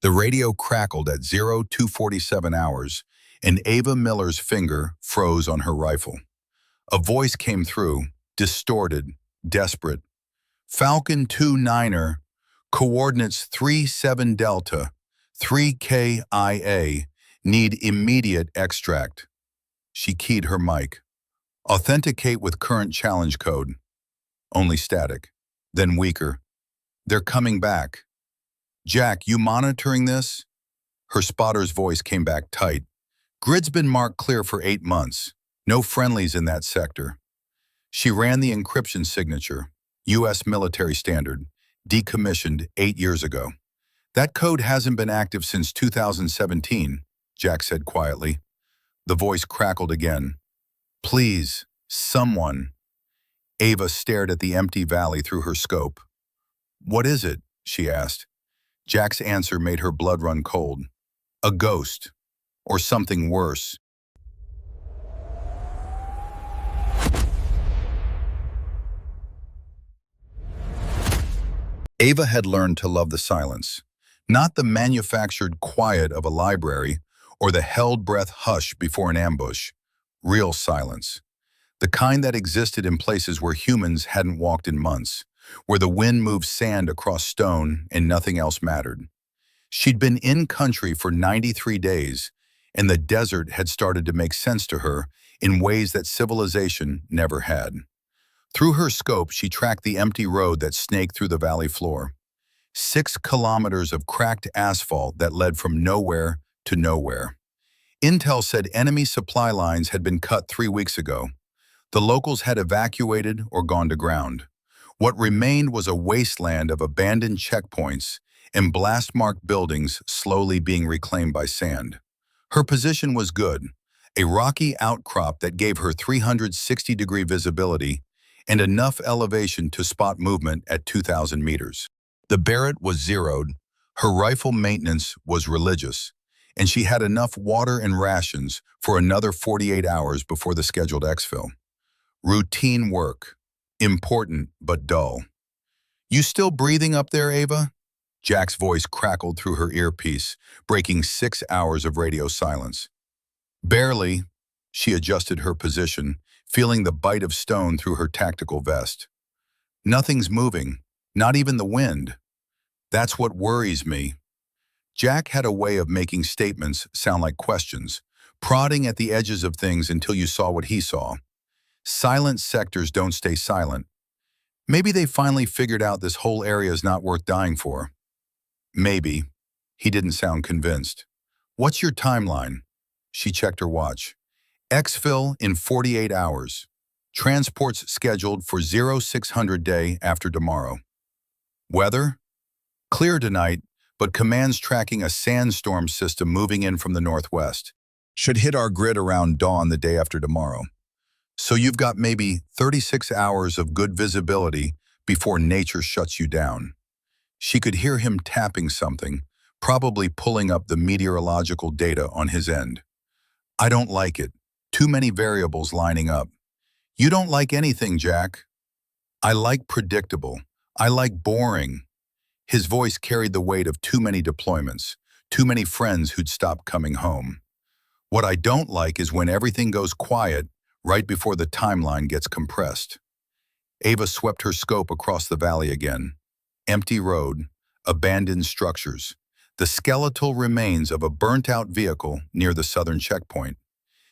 The radio crackled at 0247 hours, and Ava Miller's finger froze on her rifle. A voice came through, distorted, desperate. Falcon 2-9er, coordinates 37 Delta, 3KIA, need immediate extract. She keyed her mic. Authenticate with current challenge code. Only static. Then weaker. They're coming back. Jack, you monitoring this? Her spotter's voice came back tight. Grid's been marked clear for 8 months. No friendlies in that sector. She ran the encryption signature, U.S. military standard, decommissioned 8 years ago. That code hasn't been active since 2017, Jack said quietly. The voice crackled again. Please, someone. Ava stared at the empty valley through her scope. What is it? She asked. Jack's answer made her blood run cold. A ghost, or something worse. Ava had learned to love the silence, not the manufactured quiet of a library or the held breath hush before an ambush. Real silence. The kind that existed in places where humans hadn't walked in months, where the wind moved sand across stone and nothing else mattered. She'd been in country for 93 days, and the desert had started to make sense to her in ways that civilization never had. Through her scope, she tracked the empty road that snaked through the valley floor. 6 kilometers of cracked asphalt that led from nowhere to nowhere. Intel said enemy supply lines had been cut 3 weeks ago. The locals had evacuated or gone to ground. What remained was a wasteland of abandoned checkpoints and blast-marked buildings slowly being reclaimed by sand. Her position was good, a rocky outcrop that gave her 360-degree visibility and enough elevation to spot movement at 2,000 meters. The Barrett was zeroed, her rifle maintenance was religious, and she had enough water and rations for another 48 hours before the scheduled exfil. Routine work. Important but dull. You still breathing up there, Ava? Jack's voice crackled through her earpiece, breaking 6 hours of radio silence. Barely. She adjusted her position, feeling the bite of stone through her tactical vest. Nothing's moving, not even the wind. That's what worries me. Jack had a way of making statements sound like questions, prodding at the edges of things until you saw what he saw. Silent sectors don't stay silent. Maybe they finally figured out this whole area is not worth dying for. Maybe. He didn't sound convinced. What's your timeline? She checked her watch. Exfil in 48 hours. Transports scheduled for 0600 day after tomorrow. Weather? Clear tonight, but command's tracking a sandstorm system moving in from the northwest. Should hit our grid around dawn the day after tomorrow. So you've got maybe 36 hours of good visibility before nature shuts you down. She could hear him tapping something, probably pulling up the meteorological data on his end. I don't like it. Too many variables lining up. You don't like anything, Jack. I like predictable. I like boring. His voice carried the weight of too many deployments, too many friends who'd stopped coming home. What I don't like is when everything goes quiet right before the timeline gets compressed. Ava swept her scope across the valley again. Empty road, abandoned structures, the skeletal remains of a burnt-out vehicle near the southern checkpoint.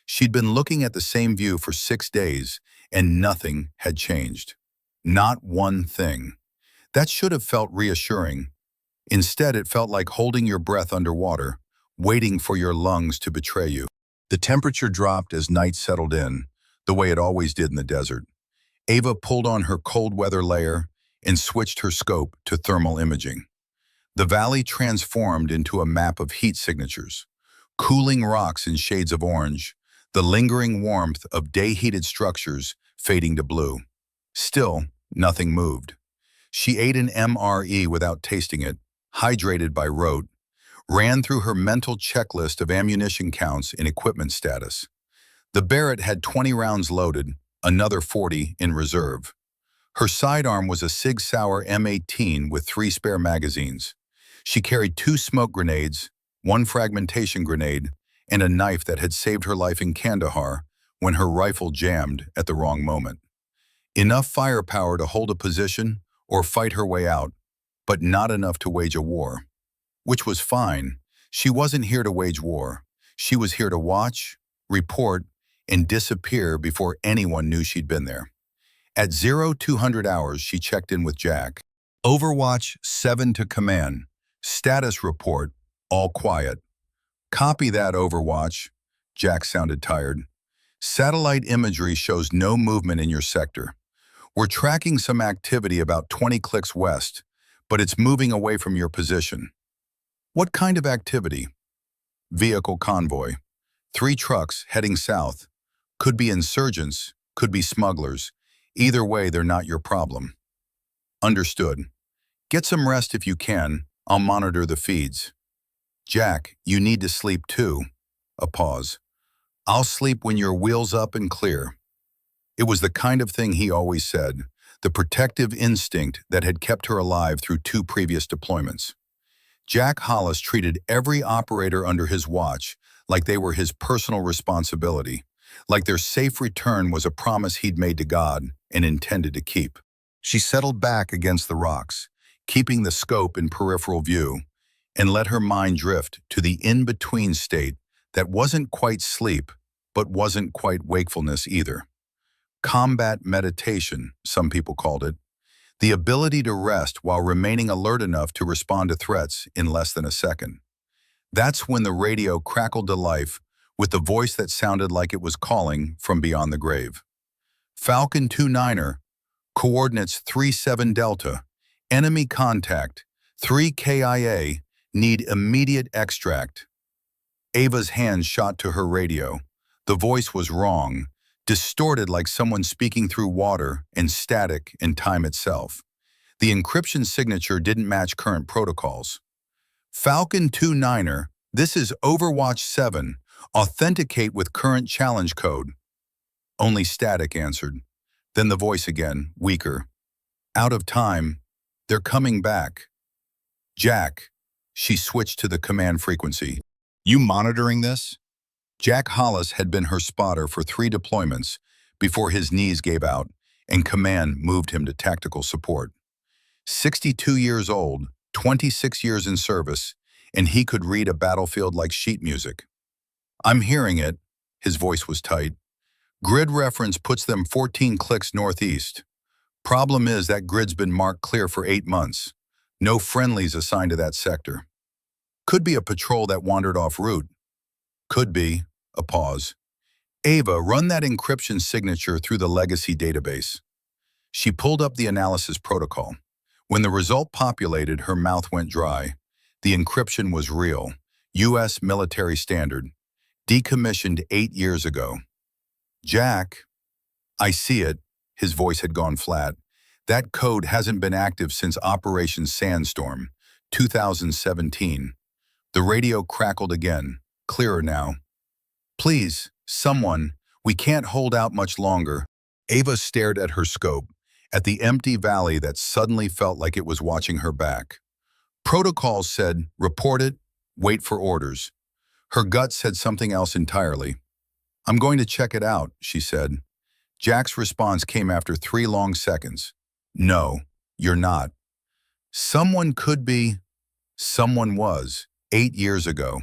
She'd been looking at the same view for 6 days, and nothing had changed. Not one thing. That should have felt reassuring. Instead, it felt like holding your breath underwater, waiting for your lungs to betray you. The temperature dropped as night settled in, the way it always did in the desert. Ava pulled on her cold weather layer and switched her scope to thermal imaging. The valley transformed into a map of heat signatures, cooling rocks in shades of orange, the lingering warmth of day-heated structures fading to blue. Still, nothing moved. She ate an MRE without tasting it, hydrated by rote, ran through her mental checklist of ammunition counts and equipment status. The Barrett had 20 rounds loaded, another 40 in reserve. Her sidearm was a Sig Sauer M18 with 3 spare magazines. She carried 2 smoke grenades, 1 fragmentation grenade, and a knife that had saved her life in Kandahar when her rifle jammed at the wrong moment. Enough firepower to hold a position or fight her way out, but not enough to wage a war. Which was fine. She wasn't here to wage war. She was here to watch, report, and disappear before anyone knew she'd been there. At 0200 hours, she checked in with Jack. Overwatch 7 to command. Status report, all quiet. Copy that, Overwatch. Jack sounded tired. Satellite imagery shows no movement in your sector. We're tracking some activity about 20 clicks west, but it's moving away from your position. What kind of activity? Vehicle convoy. 3 trucks heading south. Could be insurgents, could be smugglers. Either way, they're not your problem. Understood. Get some rest if you can. I'll monitor the feeds. Jack, you need to sleep too. A pause. I'll sleep when your wheel's up and clear. It was the kind of thing he always said, the protective instinct that had kept her alive through 2 previous deployments. Jack Hollis treated every operator under his watch like they were his personal responsibility, like their safe return was a promise he'd made to God and intended to keep. She settled back against the rocks, keeping the scope in peripheral view, and let her mind drift to the in-between state that wasn't quite sleep, but wasn't quite wakefulness either. Combat meditation, some people called it. The ability to rest while remaining alert enough to respond to threats in less than a second. That's when the radio crackled to life with the voice that sounded like it was calling from beyond the grave. Falcon 29er, coordinates 37 Delta, enemy contact, 3 KIA, need immediate extract. Ava's hand shot to her radio. The voice was wrong, distorted like someone speaking through water and static in time itself. The encryption signature didn't match current protocols. Falcon 29er, this is Overwatch 7. Authenticate with current challenge code. Only static answered. Then the voice again, weaker. Out of time. They're coming back. Jack. She switched to the command frequency. You monitoring this? Jack Hollis had been her spotter for 3 deployments before his knees gave out and command moved him to tactical support. 62 years old, 26 years in service, and he could read a battlefield like sheet music. I'm hearing it. His voice was tight. Grid reference puts them 14 clicks northeast. Problem is that grid's been marked clear for 8 months. No friendlies assigned to that sector. Could be a patrol that wandered off route. Could be. A pause. Ava, run that encryption signature through the legacy database. She pulled up the analysis protocol. When the result populated, her mouth went dry. The encryption was real. U.S. military standard. Decommissioned 8 years ago. Jack. I see it. His voice had gone flat. That code hasn't been active since Operation Sandstorm, 2017. The radio crackled again, clearer now. Please, someone, we can't hold out much longer. Ava stared at her scope, at the empty valley that suddenly felt like it was watching her back. Protocols said, report it, wait for orders. Her gut said something else entirely. I'm going to check it out, she said. Jack's response came after 3 long seconds. No, you're not. Someone could be. Someone was, 8 years ago.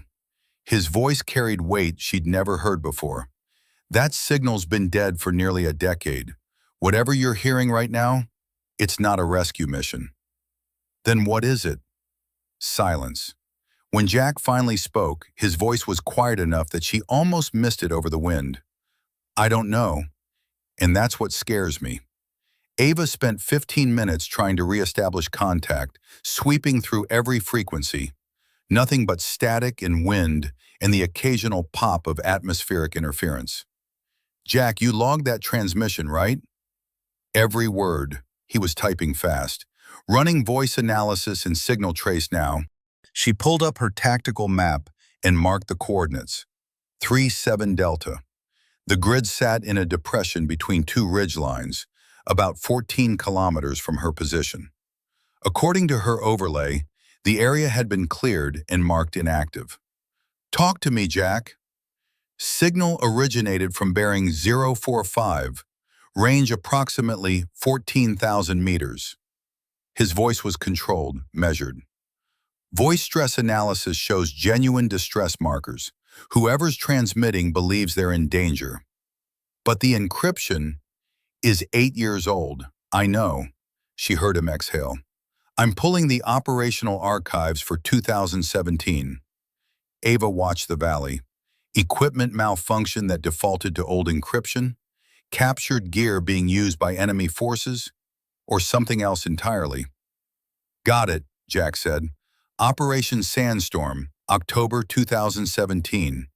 His voice carried weight she'd never heard before. That signal's been dead for nearly a decade. Whatever you're hearing right now, it's not a rescue mission. Then what is it? Silence. When Jack finally spoke, his voice was quiet enough that she almost missed it over the wind. I don't know. And that's what scares me. Ava spent 15 minutes trying to reestablish contact, sweeping through every frequency. Nothing but static and wind and the occasional pop of atmospheric interference. Jack, you logged that transmission, right? Every word. He was typing fast. Running voice analysis and signal trace now. She pulled up her tactical map and marked the coordinates. 37 Delta. The grid sat in a depression between 2 ridge lines, about 14 kilometers from her position. According to her overlay, The area had been cleared and marked inactive. "Talk to me, Jack." Signal originated from bearing 045, range approximately 14,000 meters. His voice was controlled, measured. Voice stress analysis shows genuine distress markers. Whoever's transmitting believes they're in danger. But the encryption is 8 years old. "I know," she heard him exhale. "I'm pulling the operational archives for 2017. Ava watched the valley. Equipment malfunction that defaulted to old encryption, captured gear being used by enemy forces, or something else entirely. "Got it," Jack said. "Operation Sandstorm, October 2017.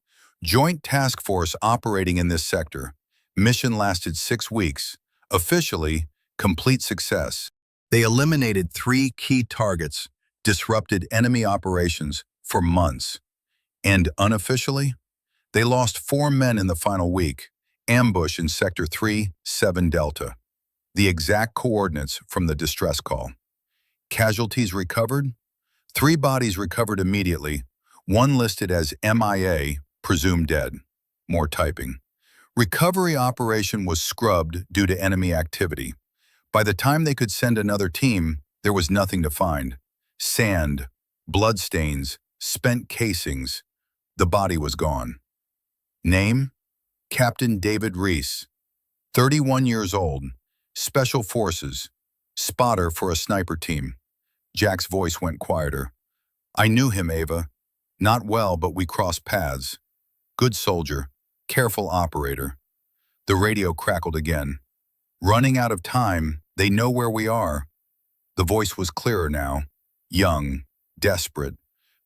Joint Task Force operating in this sector. Mission lasted 6 weeks. Officially, complete success. They eliminated 3 key targets, disrupted enemy operations for months. And unofficially, they lost 4 men in the final week. Ambush in Sector 3-7 Delta. The exact coordinates from the distress call. Casualties recovered? 3 bodies recovered immediately. 1 listed as MIA, presumed dead. More typing. Recovery operation was scrubbed due to enemy activity. By the time they could send another team, there was nothing to find. Sand, bloodstains, spent casings. The body was gone. Name? Captain David Reese. 31 years old. Special Forces. Spotter for a sniper team. Jack's voice went quieter. "I knew him, Ava. Not well, but we crossed paths. Good soldier. Careful operator." The radio crackled again. "Running out of time. They know where we are." The voice was clearer now. Young, desperate,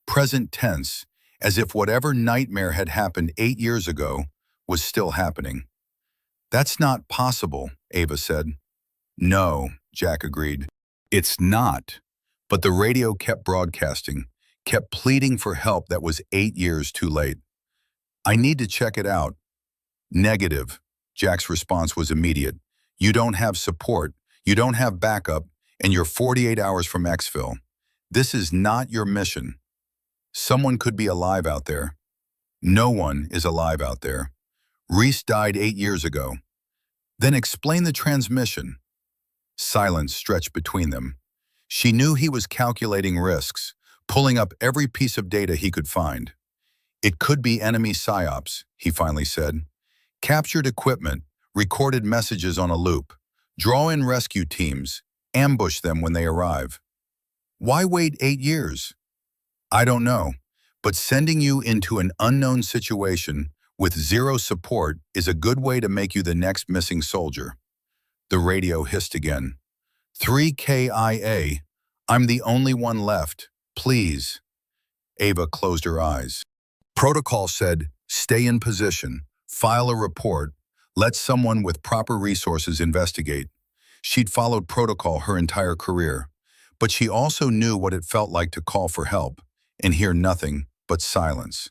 present tense, as if whatever nightmare had happened 8 years ago was still happening. "That's not possible," Ava said. "No," Jack agreed. "It's not." But the radio kept broadcasting, kept pleading for help that was 8 years too late. "I need to check it out." "Negative." Jack's response was immediate. "You don't have support, you don't have backup, and you're 48 hours from exfil. This is not your mission. Someone could be alive out there." "No one is alive out there. Reese died 8 years ago." "Then explain the transmission." Silence stretched between them. She knew he was calculating risks, pulling up every piece of data he could find. "It could be enemy psyops," he finally said. "Captured equipment, recorded messages on a loop. Draw in rescue teams, ambush them when they arrive." "Why wait 8 years?" "I don't know, but sending you into an unknown situation with zero support is a good way to make you the next missing soldier." The radio hissed again. "3KIA, I'm the only one left. Please." Ava closed her eyes. Protocol said, "Stay in position, file a report, let someone with proper resources investigate." She'd followed protocol her entire career, but she also knew what it felt like to call for help and hear nothing but silence.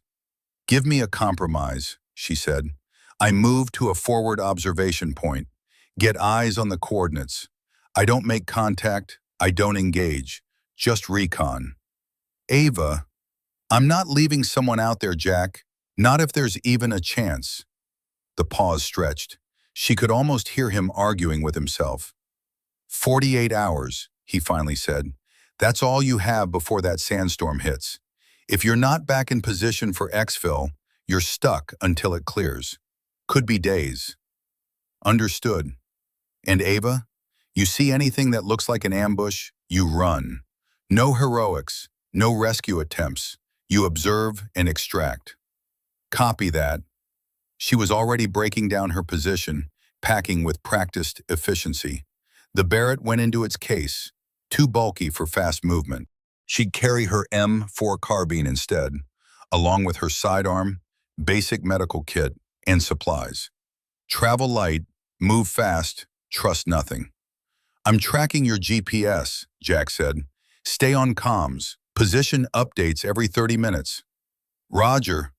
"Give me a compromise," she said. "I move to a forward observation point. Get eyes on the coordinates. I don't make contact, I don't engage, just recon." "Ava, I'm not leaving someone out there, Jack. Not if there's even a chance." The pause stretched. She could almost hear him arguing with himself. 48 hours, he finally said. "That's all you have before that sandstorm hits. If you're not back in position for exfil, you're stuck until it clears. Could be days." "Understood. And Ava, you see anything that looks like an ambush, you run. No heroics, no rescue attempts. You observe and extract." "Copy that." She was already breaking down her position, packing with practiced efficiency. The Barrett went into its case, too bulky for fast movement. She'd carry her M4 carbine instead, along with her sidearm, basic medical kit, and supplies. "Travel light, move fast, trust nothing." "I'm tracking your GPS," Jack said. "Stay on comms. Position updates every 30 minutes. "Roger."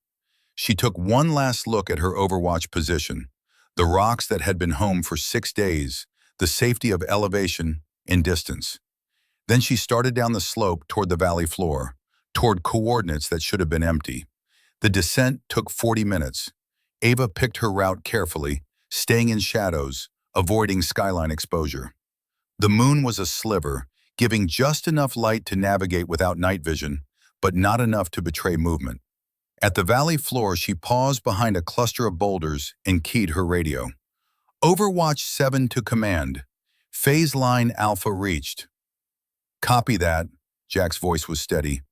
She took one last look at her Overwatch position, the rocks that had been home for 6 days, the safety of elevation and distance. Then she started down the slope toward the valley floor, toward coordinates that should have been empty. The descent took 40 minutes. Ava picked her route carefully, staying in shadows, avoiding skyline exposure. The moon was a sliver, giving just enough light to navigate without night vision, but not enough to betray movement. At the valley floor, she paused behind a cluster of boulders and keyed her radio. Overwatch 7 to command. Phase line Alpha reached. Copy that. Jack's voice was steady.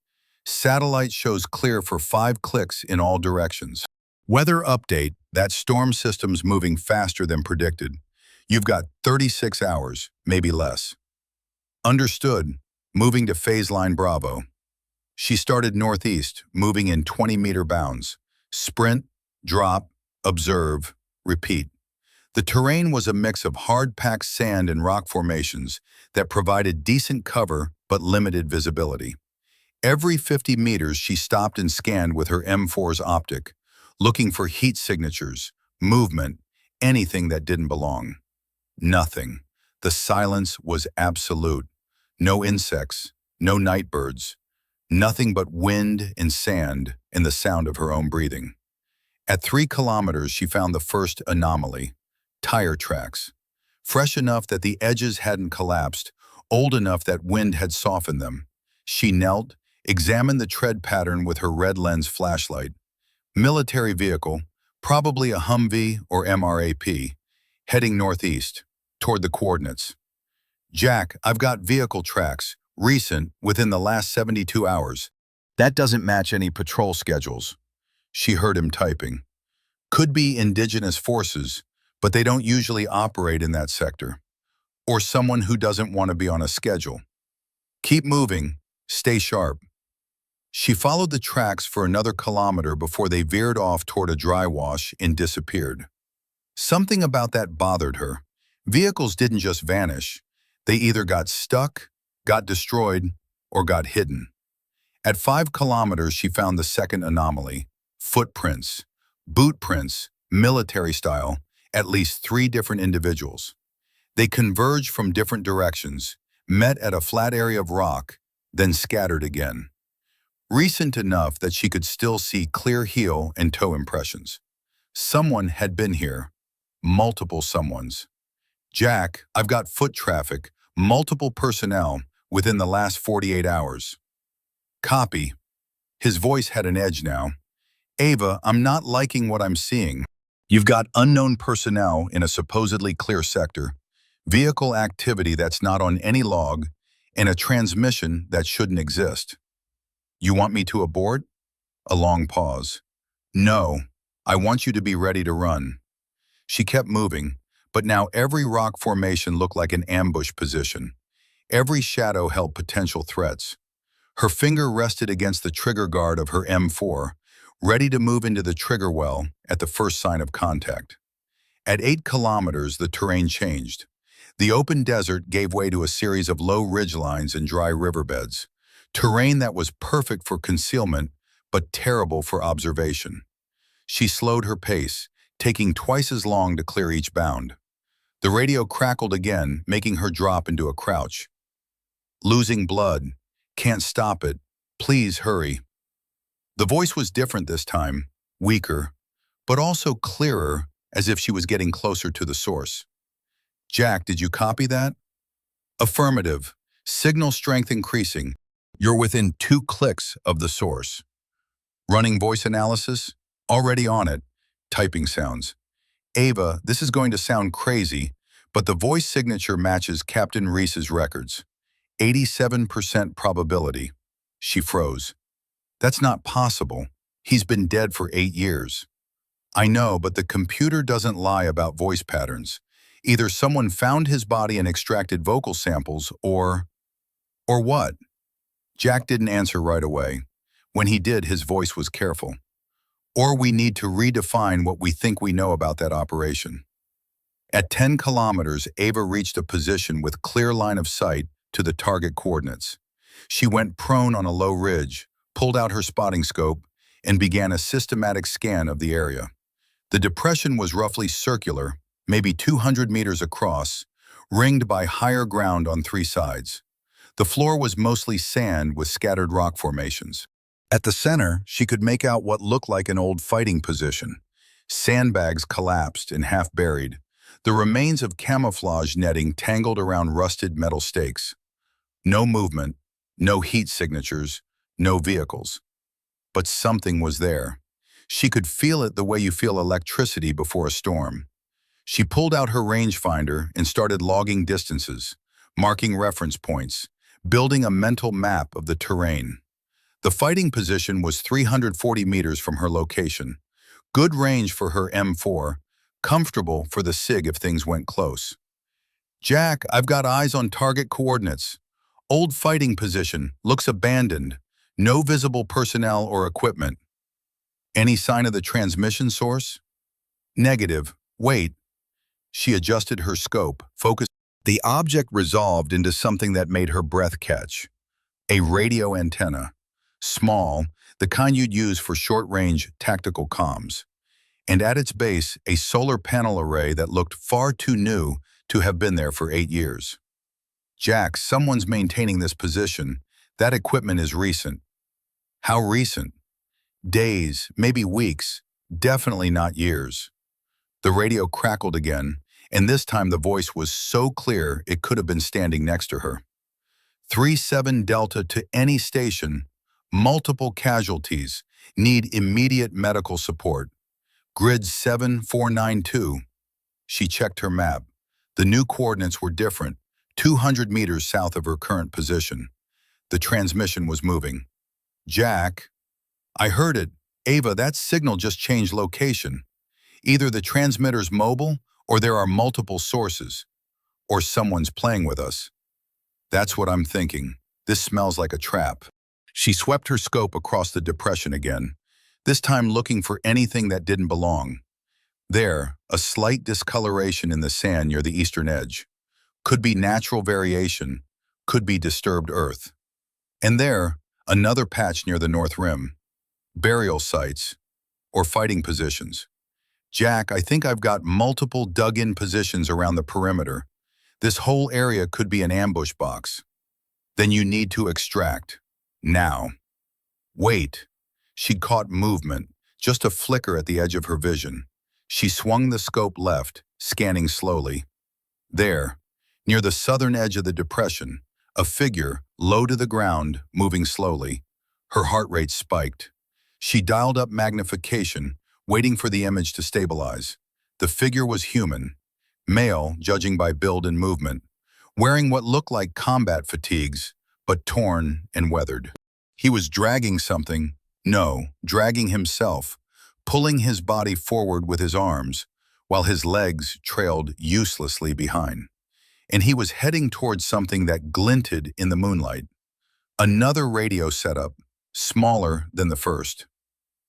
Satellite shows clear for 5 clicks in all directions. Weather update. That storm system's moving faster than predicted. You've got 36 hours, maybe less. Understood. Moving to phase line Bravo. She started northeast, moving in 20-meter bounds. Sprint, drop, observe, repeat. The terrain was a mix of hard-packed sand and rock formations that provided decent cover but limited visibility. Every 50 meters she stopped and scanned with her M4's optic, looking for heat signatures, movement, anything that didn't belong. Nothing. The silence was absolute. No insects, no night birds. Nothing but wind and sand and the sound of her own breathing. At 3 kilometers, she found the first anomaly. Tire tracks. Fresh enough that the edges hadn't collapsed, old enough that wind had softened them. She knelt, examined the tread pattern with her red lens flashlight. Military vehicle, probably a Humvee or MRAP, heading northeast, toward the coordinates. Jack, I've got vehicle tracks, recent, within the last 72 hours. That doesn't match any patrol schedules. She heard him typing. Could be indigenous forces, but they don't usually operate in that sector. Or someone who doesn't want to be on a schedule. Keep moving, stay sharp. She followed the tracks for another kilometer before they veered off toward a dry wash and disappeared. Something about that bothered her. Vehicles didn't just vanish. They either got stuck, got destroyed, or got hidden. At 5 kilometers, she found the second anomaly. Footprints, boot prints, military style, at least 3 different individuals. They converged from different directions, met at a flat area of rock, then scattered again. Recent enough that she could still see clear heel and toe impressions. Someone had been here. Multiple someones. Jack, I've got foot traffic, multiple personnel, within the last 48 hours. Copy. His voice had an edge now. Ava, I'm not liking what I'm seeing. You've got unknown personnel in a supposedly clear sector, vehicle activity that's not on any log, and a transmission that shouldn't exist. You want me to abort? A long pause. No, I want you to be ready to run. She kept moving, but now every rock formation looked like an ambush position. Every shadow held potential threats. Her finger rested against the trigger guard of her M4, ready to move into the trigger well at the first sign of contact. At 8 kilometers, the terrain changed. The open desert gave way to a series of low ridgelines and dry riverbeds, terrain that was perfect for concealment but terrible for observation. She slowed her pace, taking twice as long to clear each bound. The radio crackled again, making her drop into a crouch. Losing blood. Can't stop it. Please hurry. The voice was different this time, weaker, but also clearer, as if she was getting closer to the source. Jack, did you copy that? Affirmative. Signal strength increasing. You're within 2 clicks of the source. Running voice analysis? Already on it. Typing sounds. Ava, this is going to sound crazy, but the voice signature matches Captain Reese's records. 87% probability. She froze. That's not possible. He's been dead for 8 years. I know, but the computer doesn't lie about voice patterns. Either someone found his body and extracted vocal samples, or what? Jack didn't answer right away. When he did, his voice was careful. Or we need to redefine what we think we know about that operation. At 10 kilometers, Ava reached a position with clear line of sight to the target coordinates. She went prone on a low ridge, pulled out her spotting scope, and began a systematic scan of the area. The depression was roughly circular, maybe 200 meters across, ringed by higher ground on 3 sides. The floor was mostly sand with scattered rock formations. At the center, she could make out what looked like an old fighting position. Sandbags collapsed and half buried, the remains of camouflage netting tangled around rusted metal stakes. No movement, no heat signatures, no vehicles. But something was there. She could feel it the way you feel electricity before a storm. She pulled out her rangefinder and started logging distances, marking reference points, building a mental map of the terrain. The fighting position was 340 meters from her location. Good range for her M4, comfortable for the SIG if things went close. "Jack, I've got eyes on target coordinates. Old fighting position, looks abandoned. No visible personnel or equipment." "Any sign of the transmission source?" "Negative. Wait." She adjusted her scope, focused. The object resolved into something that made her breath catch. A radio antenna. Small, the kind you'd use for short-range tactical comms. And at its base, a solar panel array that looked far too new to have been there for 8 years. "Jack, someone's maintaining this position. That equipment is recent." "How recent?" "Days, maybe weeks, definitely not years." The radio crackled again, and this time the voice was so clear it could have been standing next to her. 37 Delta to any station. Multiple casualties. Need immediate medical support. Grid 7492. She checked her map. The new coordinates were different, 200 meters south of her current position. The transmission was moving. "Jack, I heard it. Ava, that signal just changed location. Either the transmitter's mobile, or there are multiple sources. Or someone's playing with us." "That's what I'm thinking. This smells like a trap." She swept her scope across the depression again, this time looking for anything that didn't belong. There, a slight discoloration in the sand near the eastern edge. Could be natural variation, could be disturbed earth. And there, another patch near the north rim. Burial sites, or fighting positions. "Jack, I think I've got multiple dug-in positions around the perimeter. This whole area could be an ambush box." "Then you need to extract. Now." "Wait." She'd caught movement, just a flicker at the edge of her vision. She swung the scope left, scanning slowly. There, near the southern edge of the depression, a figure, low to the ground, moving slowly. Her heart rate spiked. She dialed up magnification, waiting for the image to stabilize. The figure was human, male, judging by build and movement, wearing what looked like combat fatigues, but torn and weathered. He was dragging something, dragging himself, pulling his body forward with his arms, while his legs trailed uselessly behind. And he was heading towards something that glinted in the moonlight. Another radio setup, smaller than the first.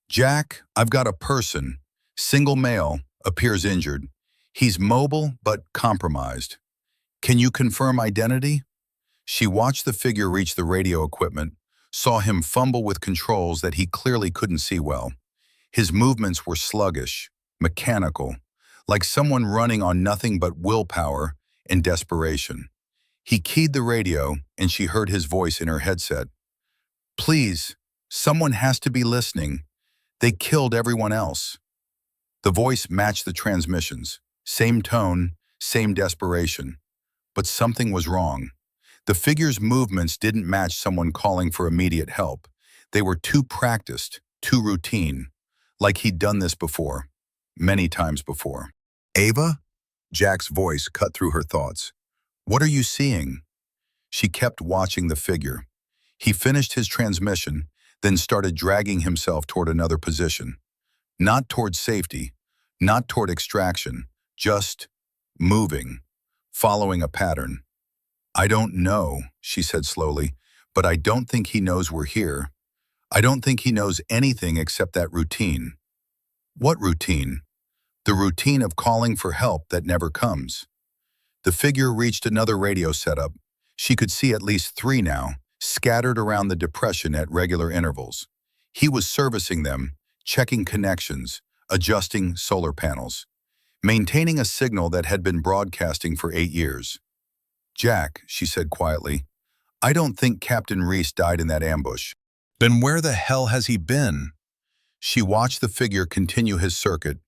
"Jack, I've got a person, single male, appears injured. He's mobile but compromised. Can you confirm identity?" She watched the figure reach the radio equipment, saw him fumble with controls that he clearly couldn't see well. His movements were sluggish, mechanical, like someone running on nothing but willpower and desperation. He keyed the radio, and she heard his voice in her headset. "Please, someone has to be listening. They killed everyone else." The voice matched the transmissions, same tone, same desperation. But something was wrong. The figure's movements didn't match someone calling for immediate help. They were too practiced, too routine, like he'd done this before, many times before. "Ava?" Jack's voice cut through her thoughts. "What are you seeing?" She kept watching the figure. He finished his transmission, then started dragging himself toward another position. Not toward safety, not toward extraction, just moving, following a pattern. "I don't know," she said slowly, "but I don't think he knows we're here. I don't think he knows anything except that routine." "What routine?" "The routine of calling for help that never comes." The figure reached another radio setup. She could see at least 3 now, scattered around the depression at regular intervals. He was servicing them, checking connections, adjusting solar panels, maintaining a signal that had been broadcasting for 8 years. "Jack," she said quietly, I don't think Captain Reese died in that ambush. Then where the hell has he been? She watched the figure continue his circuit,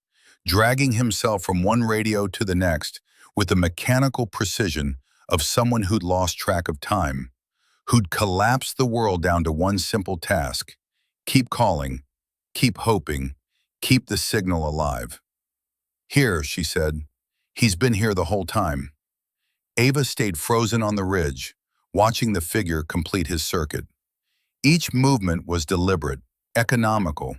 dragging himself from one radio to the next with the mechanical precision of someone who'd lost track of time, who'd collapsed the world down to one simple task: keep calling, keep hoping, keep the signal alive. Here, she said. He's been here the whole time. Ava stayed frozen on the ridge, watching the figure complete his circuit. Each movement was deliberate, economical,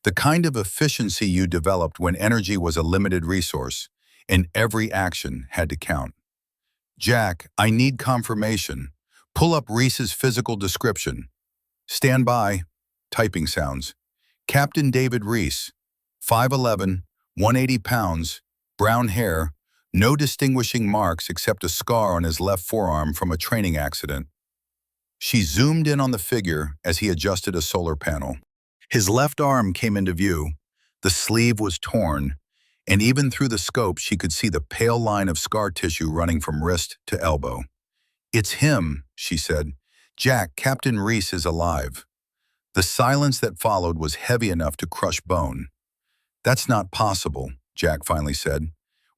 the kind of efficiency you developed when energy was a limited resource, and every action had to count. Jack, I need confirmation. Pull up Reese's physical description. Stand by. Typing sounds. Captain David Reese, 5'11", 180 pounds, brown hair, no distinguishing marks except a scar on his left forearm from a training accident. She zoomed in on the figure as he adjusted a solar panel. His left arm came into view. The sleeve was torn, and even through the scope she could see the pale line of scar tissue running from wrist to elbow. It's him, she said. Jack, Captain Reese is alive. The silence that followed was heavy enough to crush bone. That's not possible, Jack finally said.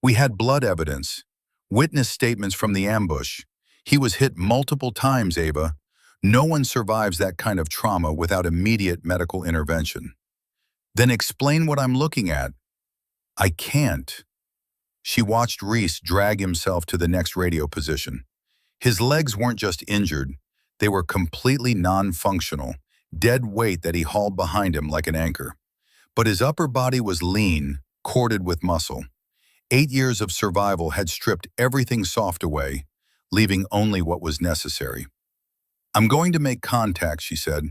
We had blood evidence, witness statements from the ambush. He was hit multiple times, Ava. No one survives that kind of trauma without immediate medical intervention. Then explain what I'm looking at. I can't. She watched Reese drag himself to the next radio position. His legs weren't just injured, they were completely non-functional, dead weight that he hauled behind him like an anchor. But his upper body was lean, corded with muscle. 8 years of survival had stripped everything soft away, leaving only what was necessary. I'm going to make contact, she said.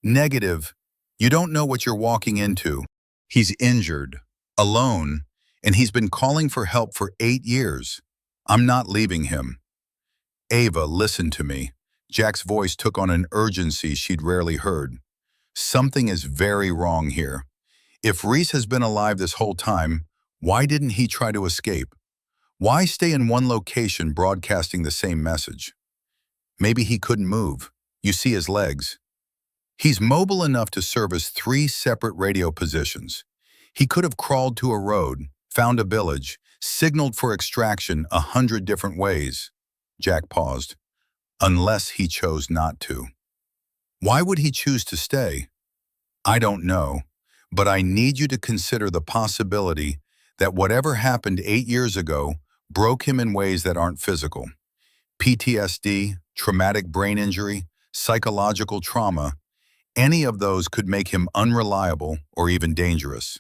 Negative. You don't know what you're walking into. He's injured, alone, and he's been calling for help for 8 years. I'm not leaving him. Ava, listen to me. Jack's voice took on an urgency she'd rarely heard. Something is very wrong here. If Reese has been alive this whole time, why didn't he try to escape? Why stay in one location broadcasting the same message? Maybe he couldn't move. You see his legs. He's mobile enough to service 3 separate radio positions. He could have crawled to a road, found a village, signaled for extraction 100 different ways. Jack paused. Unless he chose not to. Why would he choose to stay? I don't know, but I need you to consider the possibility that whatever happened 8 years ago broke him in ways that aren't physical. PTSD, traumatic brain injury, psychological trauma, any of those could make him unreliable or even dangerous.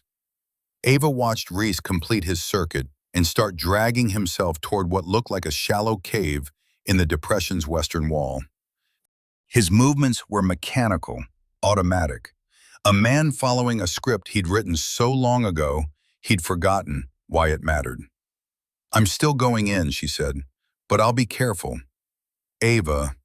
Ava watched Reese complete his circuit and start dragging himself toward what looked like a shallow cave in the depression's western wall. His movements were mechanical, automatic. A man following a script he'd written so long ago, he'd forgotten why it mattered. I'm still going in, she said, but I'll be careful. Ava,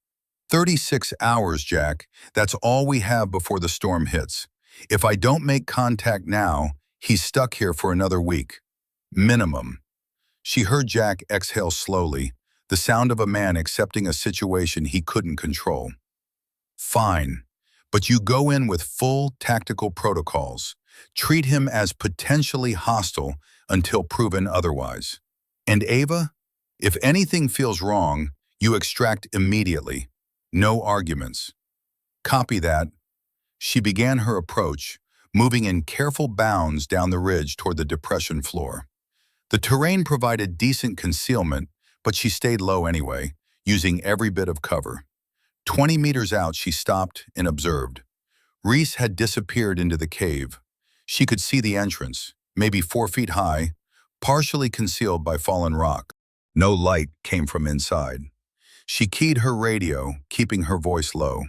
36 hours, Jack. That's all we have before the storm hits. If I don't make contact now, he's stuck here for another week. Minimum. She heard Jack exhale slowly, the sound of a man accepting a situation he couldn't control. Fine, but you go in with full tactical protocols. Treat him as potentially hostile until proven otherwise. And Ava, if anything feels wrong, you extract immediately. No arguments. Copy that. She began her approach, moving in careful bounds down the ridge toward the depression floor. The terrain provided decent concealment, but she stayed low anyway, using every bit of cover. 20 meters out, she stopped and observed. Reese had disappeared into the cave. She could see the entrance, maybe 4 feet high, partially concealed by fallen rock. No light came from inside. She keyed her radio, keeping her voice low.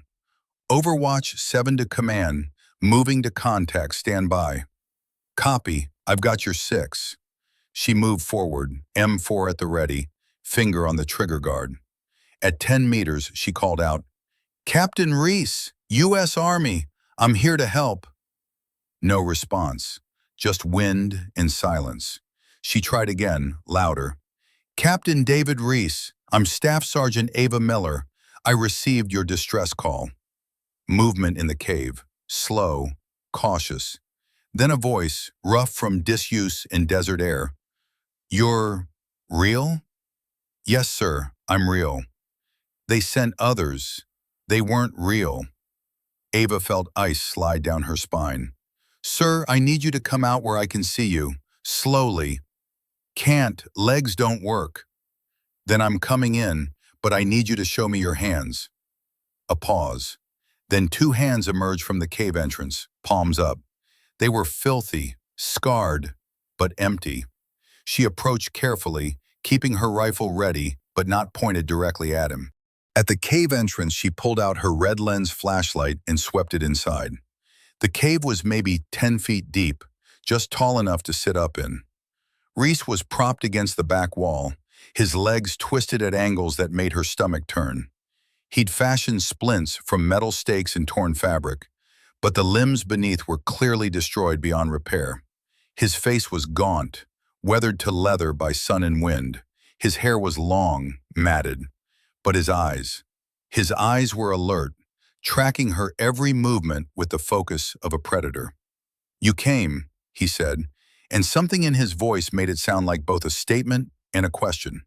Overwatch 7 to command, moving to contact, stand by. Copy, I've got your 6. She moved forward, M4 at the ready, finger on the trigger guard. At 10 meters, she called out, Captain Reese, U.S. Army, I'm here to help. No response, just wind and silence. She tried again, louder. Captain David Reese, I'm Staff Sergeant Ava Miller. I received your distress call. Movement in the cave, slow, cautious. Then a voice, rough from disuse in desert air. You're real? Yes, sir, I'm real. They sent others. They weren't real. Ava felt ice slide down her spine. Sir, I need you to come out where I can see you. Slowly. Can't, legs don't work. Then I'm coming in, but I need you to show me your hands. A pause. Then two hands emerged from the cave entrance, palms up. They were filthy, scarred, but empty. She approached carefully, keeping her rifle ready, but not pointed directly at him. At the cave entrance, she pulled out her red lens flashlight and swept it inside. The cave was maybe 10 feet deep, just tall enough to sit up in. Reese was propped against the back wall, his legs twisted at angles that made her stomach turn. He'd fashioned splints from metal stakes and torn fabric, but the limbs beneath were clearly destroyed beyond repair. His face was gaunt, weathered to leather by sun and wind. His hair was long, matted. But his eyes were alert, tracking her every movement with the focus of a predator. You came, he said, and something in his voice made it sound like both a statement and a question.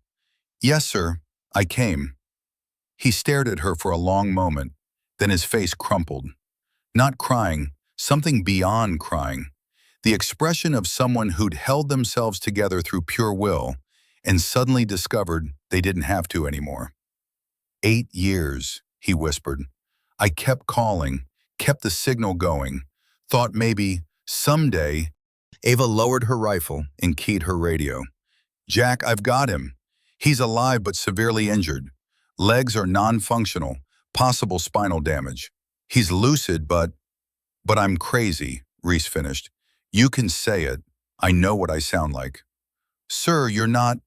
Yes, sir, I came. He stared at her for a long moment, then his face crumpled. Not crying, something beyond crying. The expression of someone who'd held themselves together through pure will and suddenly discovered they didn't have to anymore. 8 years, he whispered. I kept calling, kept the signal going, thought maybe, someday. Ava lowered her rifle and keyed her radio. Jack, I've got him. He's alive but severely injured. Legs are non-functional, possible spinal damage. He's lucid, but I'm crazy, Reese finished. You can say it. I know what I sound like. Sir, you're not.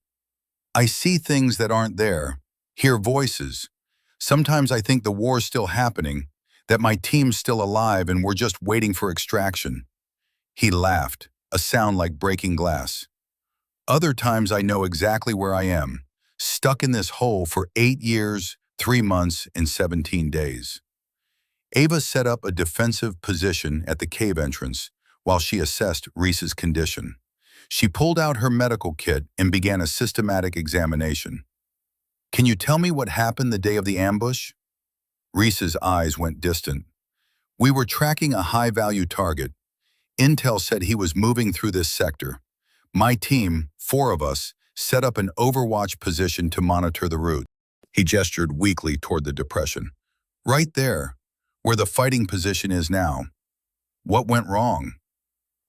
I see things that aren't there. Hear voices. Sometimes I think the war's still happening, that my team's still alive and we're just waiting for extraction. He laughed, a sound like breaking glass. Other times I know exactly where I am, stuck in this hole for 8 years, 3 months, and 17 days. Ava set up a defensive position at the cave entrance while she assessed Reese's condition. She pulled out her medical kit and began a systematic examination. Can you tell me what happened the day of the ambush? Reese's eyes went distant. We were tracking a high-value target. Intel said he was moving through this sector. My team, 4 of us, set up an overwatch position to monitor the route. He gestured weakly toward the depression. Right there, where the fighting position is now. What went wrong?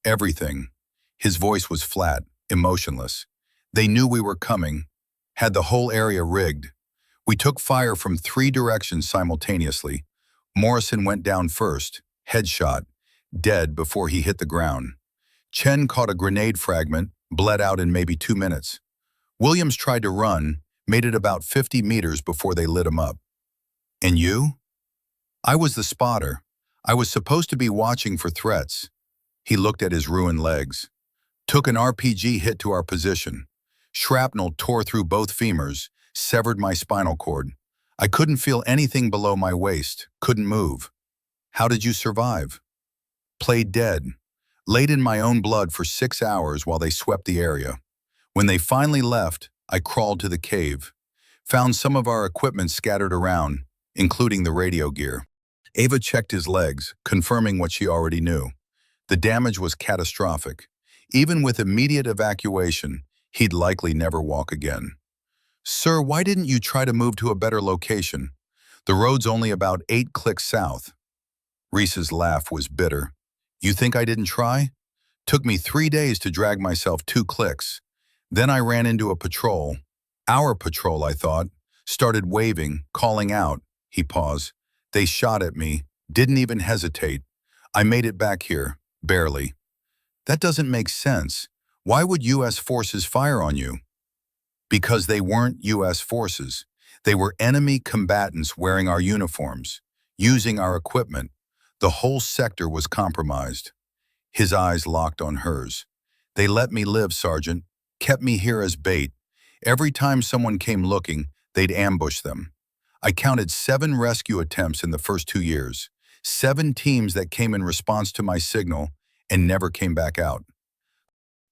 Everything. His voice was flat, emotionless. They knew we were coming, had the whole area rigged. We took fire from 3 directions simultaneously. Morrison went down first, headshot, dead before he hit the ground. Chen caught a grenade fragment, bled out in maybe 2 minutes. Williams tried to run, made it about 50 meters before they lit him up. And you? I was the spotter. I was supposed to be watching for threats. He looked at his ruined legs. Took an RPG hit to our position. Shrapnel tore through both femurs, severed my spinal cord. I couldn't feel anything below my waist, couldn't move. How did you survive? Played dead. Laid in my own blood for 6 hours while they swept the area. When they finally left, I crawled to the cave. Found some of our equipment scattered around, including the radio gear. Ava checked his legs, confirming what she already knew. The damage was catastrophic. Even with immediate evacuation, he'd likely never walk again. Sir, why didn't you try to move to a better location? The road's only about 8 clicks south. Reese's laugh was bitter. You think I didn't try? Took me 3 days to drag myself 2 clicks. Then I ran into a patrol. Our patrol, I thought. Started waving, calling out. He paused. They shot at me, didn't even hesitate. I made it back here, barely. That doesn't make sense. Why would U.S. forces fire on you? Because they weren't U.S. forces. They were enemy combatants wearing our uniforms, using our equipment. The whole sector was compromised. His eyes locked on hers. They let me live, Sergeant. Kept me here as bait. Every time someone came looking, they'd ambush them. I counted 7 rescue attempts in the first 2 years, 7 teams that came in response to my signal and never came back out.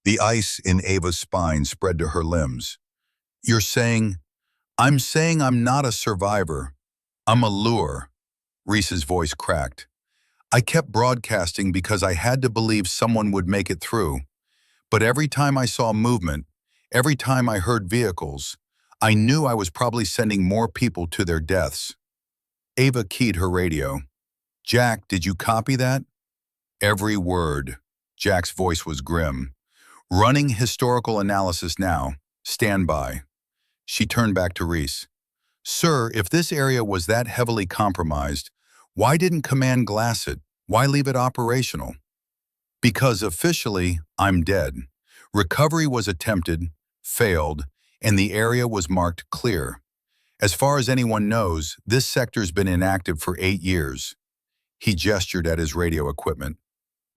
The ice in Ava's spine spread to her limbs. You're saying, I'm saying I'm not a survivor. I'm a lure. Reese's voice cracked. I kept broadcasting because I had to believe someone would make it through. But every time I saw movement, every time I heard vehicles, I knew I was probably sending more people to their deaths. Ava keyed her radio. Jack, did you copy that? Every word. Jack's voice was grim. Running historical analysis now. Stand by. She turned back to Reese. Sir, if this area was that heavily compromised, why didn't Command glass it? Why leave it operational? Because officially, I'm dead. Recovery was attempted, failed, and the area was marked clear. As far as anyone knows, this sector's been inactive for 8 years. He gestured at his radio equipment.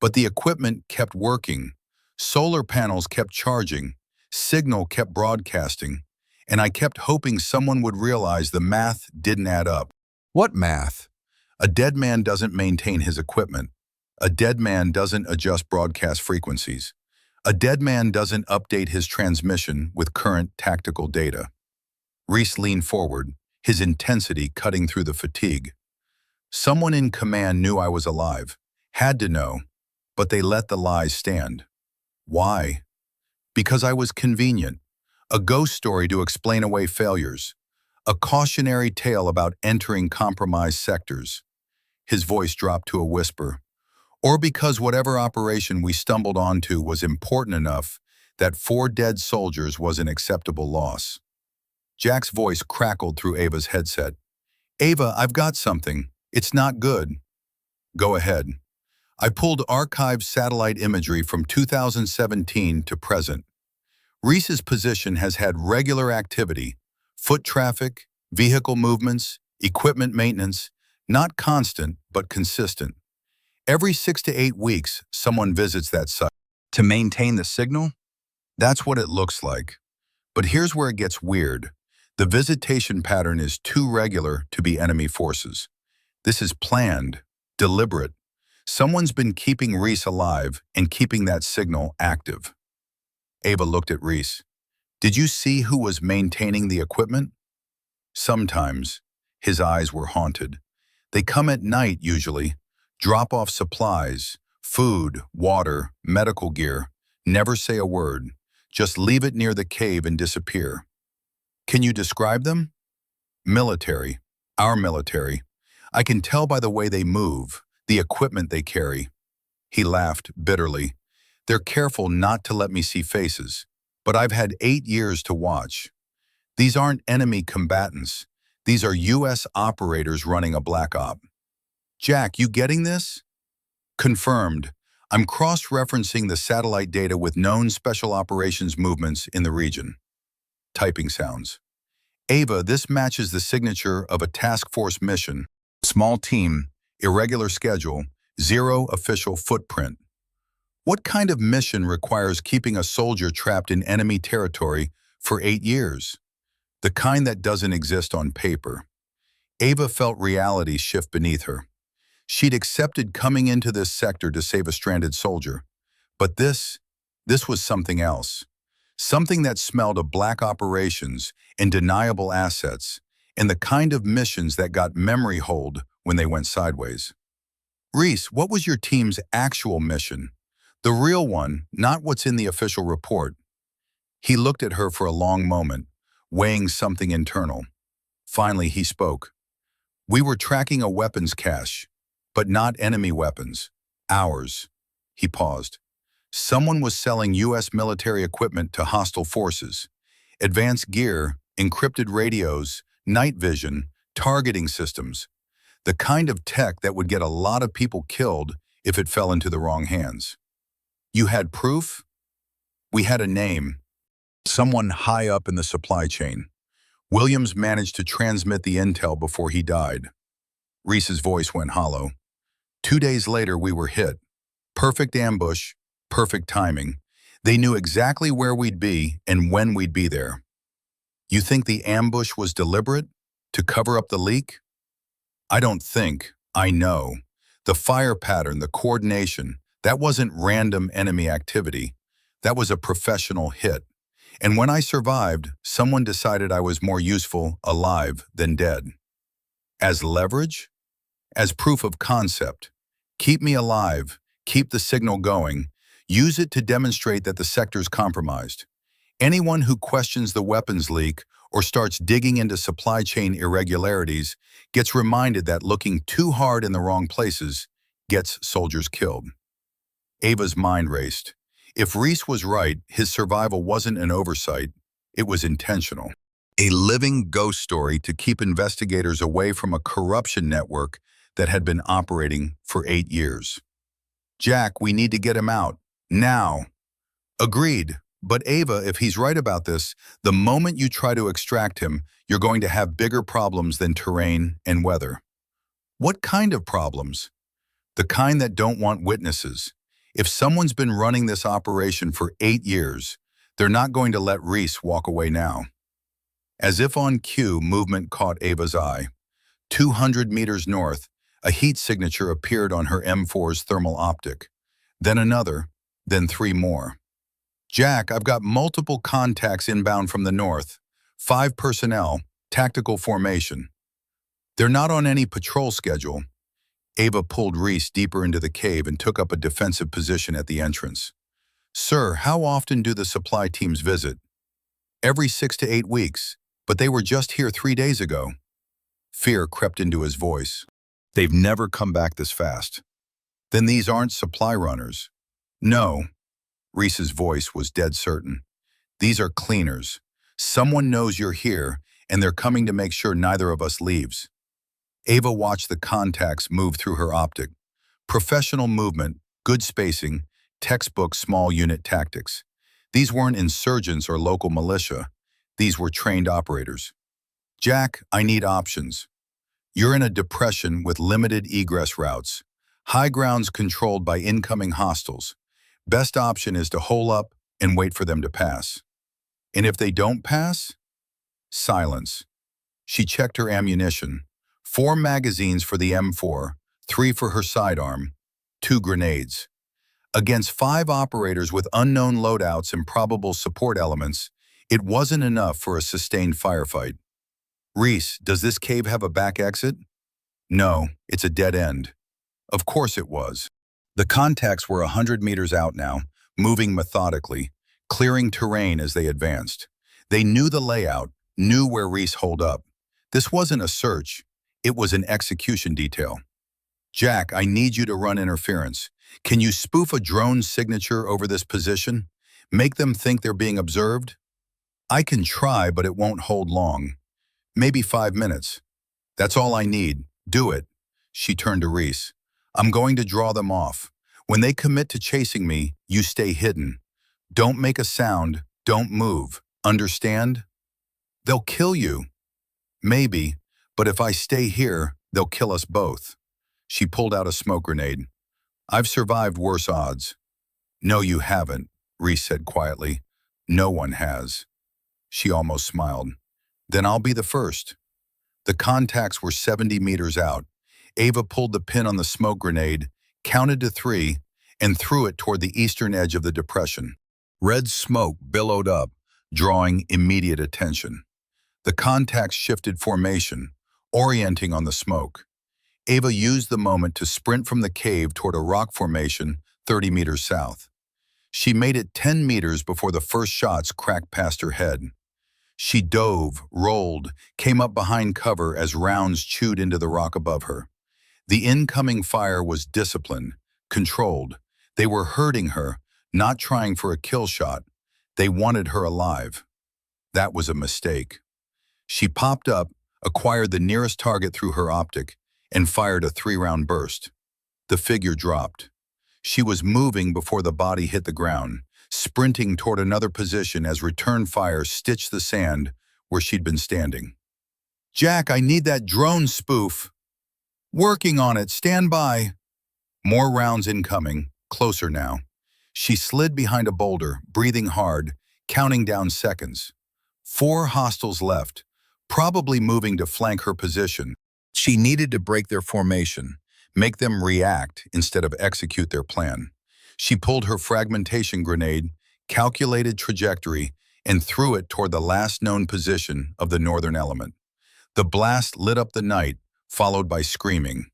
But the equipment kept working. Solar panels kept charging. Signal kept broadcasting. And I kept hoping someone would realize the math didn't add up. What math? A dead man doesn't maintain his equipment. A dead man doesn't adjust broadcast frequencies. A dead man doesn't update his transmission with current tactical data. Reese leaned forward, his intensity cutting through the fatigue. Someone in command knew I was alive, had to know, but they let the lies stand. Why? Because I was convenient. A ghost story to explain away failures. A cautionary tale about entering compromised sectors. His voice dropped to a whisper. Or because whatever operation we stumbled onto was important enough that 4 dead soldiers was an acceptable loss. Jack's voice crackled through Ava's headset. Ava, I've got something. It's not good. Go ahead. I pulled archived satellite imagery from 2017 to present. Reese's position has had regular activity, foot traffic, vehicle movements, equipment maintenance, not constant, but consistent. Every 6 to 8 weeks, someone visits that site. To maintain the signal? That's what it looks like. But here's where it gets weird. The visitation pattern is too regular to be enemy forces. This is planned, deliberate. Someone's been keeping Reese alive and keeping that signal active. Ava looked at Reese. Did you see who was maintaining the equipment? Sometimes. His eyes were haunted. They come at night usually, drop off supplies, food, water, medical gear, never say a word, just leave it near the cave and disappear. Can you describe them? Military. Our military. I can tell by the way they move, the equipment they carry. He laughed bitterly. They're careful not to let me see faces, but I've had 8 years to watch. These aren't enemy combatants. These are U.S. operators running a black op. Jack, you getting this? Confirmed. I'm cross-referencing the satellite data with known special operations movements in the region. Typing sounds. Ava, this matches the signature of a task force mission. Small team, irregular schedule, 0 official footprint. What kind of mission requires keeping a soldier trapped in enemy territory for 8 years? The kind that doesn't exist on paper. Ava felt reality shift beneath her. She'd accepted coming into this sector to save a stranded soldier. But this was something else. Something that smelled of black operations and deniable assets, and the kind of missions that got memory hold when they went sideways. Reese, what was your team's actual mission? The real one, not what's in the official report. He looked at her for a long moment, weighing something internal. Finally, he spoke. We were tracking a weapons cache, but not enemy weapons. Ours. He paused. Someone was selling U.S. military equipment to hostile forces. Advanced gear, encrypted radios, night vision, targeting systems. The kind of tech that would get a lot of people killed if it fell into the wrong hands. You had proof? We had a name. Someone high up in the supply chain. Williams managed to transmit the intel before he died. Reese's voice went hollow. 2 days later, we were hit. Perfect ambush, perfect timing. They knew exactly where we'd be and when we'd be there. You think the ambush was deliberate? To cover up the leak? I don't think. I know. The fire pattern, the coordination, that wasn't random enemy activity. That was a professional hit. And when I survived, someone decided I was more useful alive than dead. As leverage? As proof of concept. Keep me alive, keep the signal going, use it to demonstrate that the sector's compromised. Anyone who questions the weapons leak or starts digging into supply chain irregularities gets reminded that looking too hard in the wrong places gets soldiers killed. Ava's mind raced. If Reese was right, his survival wasn't an oversight, it was intentional. A living ghost story to keep investigators away from a corruption network that had been operating for 8 years. Jack, we need to get him out. Now. Agreed. But Ava, if he's right about this, the moment you try to extract him, you're going to have bigger problems than terrain and weather. What kind of problems? The kind that don't want witnesses. If someone's been running this operation for 8 years, they're not going to let Reese walk away now. As if on cue, movement caught Ava's eye. 200 meters north, a heat signature appeared on her M4's thermal optic. Then another, then 3 more. Jack, I've got multiple contacts inbound from the north. 5 personnel, tactical formation. They're not on any patrol schedule. Ava pulled Reese deeper into the cave and took up a defensive position at the entrance. Sir, how often do the supply teams visit? Every 6 to 8 weeks, but they were just here 3 days ago. Fear crept into his voice. They've never come back this fast. Then these aren't supply runners. No. Reese's voice was dead certain. These are cleaners. Someone knows you're here, and they're coming to make sure neither of us leaves. Ava watched the contacts move through her optic. Professional movement, good spacing, textbook small unit tactics. These weren't insurgents or local militia. These were trained operators. Jack, I need options. You're in a depression with limited egress routes. High grounds controlled by incoming hostiles. Best option is to hole up and wait for them to pass. And if they don't pass? Silence. She checked her ammunition. 4 magazines for the M4, 3 for her sidearm, 2 grenades. Against 5 operators with unknown loadouts and probable support elements, it wasn't enough for a sustained firefight. Reese, does this cave have a back exit? No, it's a dead end. Of course it was. The contacts were 100 meters out now, moving methodically, clearing terrain as they advanced. They knew the layout, knew where Reese holed up. This wasn't a search, it was an execution detail. Jack, I need you to run interference. Can you spoof a drone signature over this position? Make them think they're being observed? I can try, but it won't hold long. Maybe 5 minutes. That's all I need. Do it. She turned to Reese. I'm going to draw them off. When they commit to chasing me, you stay hidden. Don't make a sound. Don't move. Understand? They'll kill you. Maybe, but if I stay here, they'll kill us both. She pulled out a smoke grenade. I've survived worse odds. No, you haven't, Reese said quietly. No one has. She almost smiled. Then I'll be the first. The contacts were 70 meters out. Ava pulled the pin on the smoke grenade, counted to 3, and threw it toward the eastern edge of the depression. Red smoke billowed up, drawing immediate attention. The contacts shifted formation, orienting on the smoke. Ava used the moment to sprint from the cave toward a rock formation 30 meters south. She made it 10 meters before the first shots cracked past her head. She dove, rolled, came up behind cover as rounds chewed into the rock above her. The incoming fire was disciplined, controlled. They were hurting her, not trying for a kill shot. They wanted her alive. That was a mistake. She popped up, acquired the nearest target through her optic, and fired a 3-round burst. The figure dropped. She was moving before the body hit the ground, sprinting toward another position as return fire stitched the sand where she'd been standing. Jack, I need that drone spoof. Working on it, stand by. More rounds incoming, closer now. She slid behind a boulder, breathing hard, counting down seconds. 4 hostiles left, probably moving to flank her position. She needed to break their formation, make them react instead of execute their plan. She pulled her fragmentation grenade, calculated trajectory, and threw it toward the last known position of the northern element. The blast lit up the night, followed by screaming.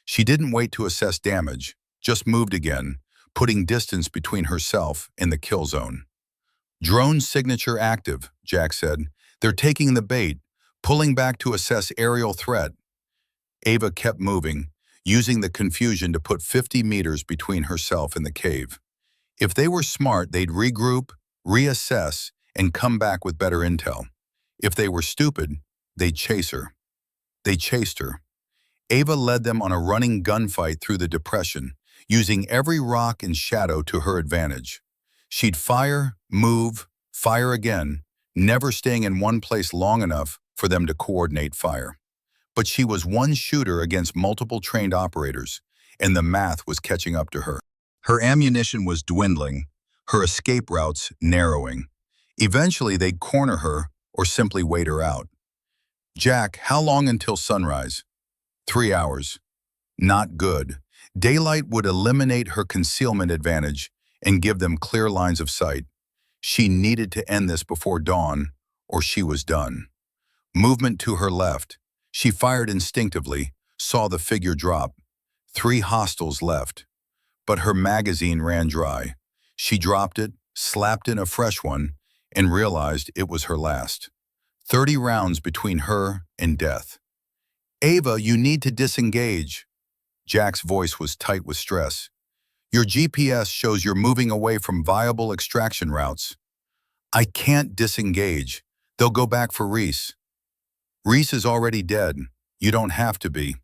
She didn't wait to assess damage, just moved again, putting distance between herself and the kill zone. Drone signature active, Jack said. They're taking the bait, pulling back to assess aerial threat. Ava kept moving, using the confusion to put 50 meters between herself and the cave. If they were smart, they'd regroup, reassess, and come back with better intel. If they were stupid, they'd chase her. They chased her. Ava led them on a running gunfight through the depression, using every rock and shadow to her advantage. She'd fire, move, fire again, never staying in one place long enough for them to coordinate fire. But she was one shooter against multiple trained operators, and the math was catching up to her. Her ammunition was dwindling, her escape routes narrowing. Eventually, they'd corner her or simply wait her out. Jack, how long until sunrise? 3 hours. Not good. Daylight would eliminate her concealment advantage and give them clear lines of sight. She needed to end this before dawn, or she was done. Movement to her left. She fired instinctively, saw the figure drop. 3 hostiles left. But her magazine ran dry. She dropped it, slapped in a fresh one, and realized it was her last. 30 rounds between her and death. Ava, you need to disengage. Jack's voice was tight with stress. Your GPS shows you're moving away from viable extraction routes. I can't disengage. They'll go back for Reese. Reese is already dead. You don't have to be.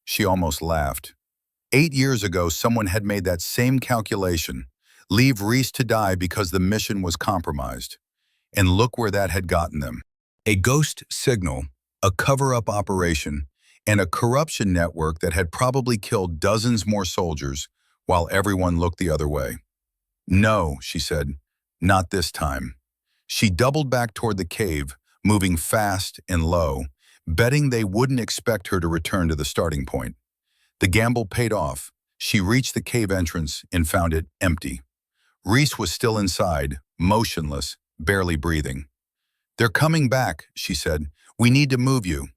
She almost laughed. 8 years ago, someone had made that same calculation. Leave Reese to die because the mission was compromised. And look where that had gotten them. A ghost signal, a cover-up operation, and a corruption network that had probably killed dozens more soldiers while everyone looked the other way. No, she said, not this time. She doubled back toward the cave, moving fast and low, betting they wouldn't expect her to return to the starting point. The gamble paid off. She reached the cave entrance and found it empty. Reese was still inside, motionless, barely breathing. They're coming back, she said. We need to move you.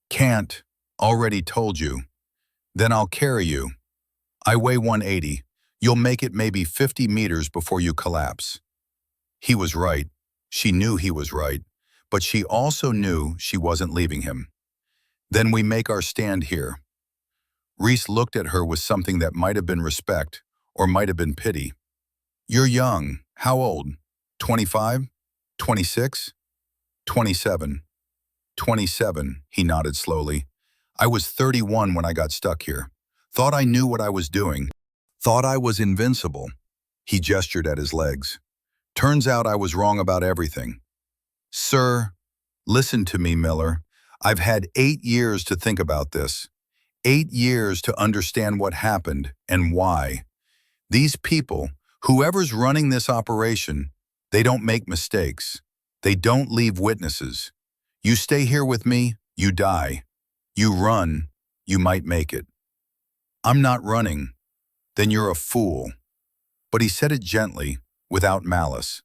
Can't. Already told you. Then I'll carry you. I weigh 180. You'll make it maybe 50 meters before you collapse. He was right. She knew he was right, but she also knew she wasn't leaving him. Then we make our stand here. Reese looked at her with something that might have been respect or might have been pity. You're young. How old? 25? 26? 27. 27, he nodded slowly. I was 31 when I got stuck here. Thought I knew what I was doing. Thought I was invincible. He gestured at his legs. Turns out I was wrong about everything. Sir, listen to me, Miller. I've had 8 years to think about this. 8 years to understand what happened and why. These people, whoever's running this operation, they don't make mistakes. They don't leave witnesses. You stay here with me, you die. You run, you might make it. I'm not running. Then you're a fool. But he said it gently, without malice.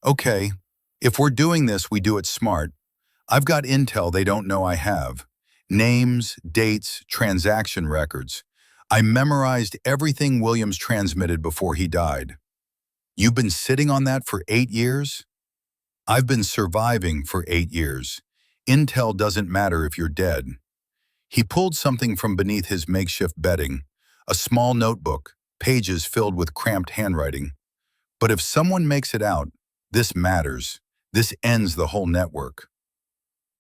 Okay, if we're doing this, we do it smart. I've got intel they don't know I have. Names, dates, transaction records. I memorized everything Williams transmitted before he died. You've been sitting on that for 8 years? I've been surviving for 8 years. Intel doesn't matter if you're dead. He pulled something from beneath his makeshift bedding, a small notebook, pages filled with cramped handwriting. But if someone makes it out, this matters. This ends the whole network.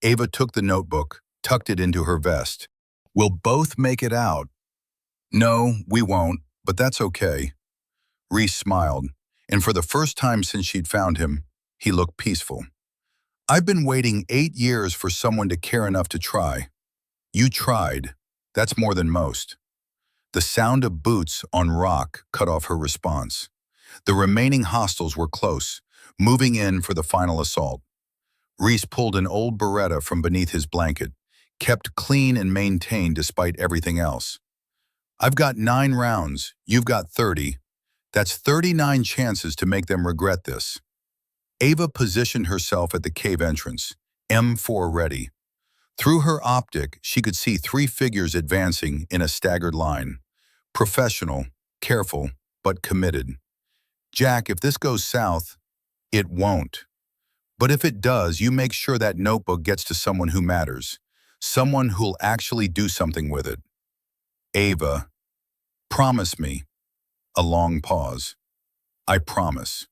Ava took the notebook, tucked it into her vest. We'll both make it out. No, we won't, but that's okay. Reese smiled, and for the first time since she'd found him, he looked peaceful. I've been waiting 8 years for someone to care enough to try. You tried. That's more than most. The sound of boots on rock cut off her response. The remaining hostiles were close, moving in for the final assault. Reese pulled an old Beretta from beneath his blanket, kept clean and maintained despite everything else. I've got 9 rounds, you've got 30. That's 39 chances to make them regret this. Ava positioned herself at the cave entrance, M4 ready. Through her optic, she could see 3 figures advancing in a staggered line. Professional, careful, but committed. Jack, if this goes south, it won't. But if it does, you make sure that notebook gets to someone who matters. Someone who'll actually do something with it. Ava, promise me. A long pause. I promise.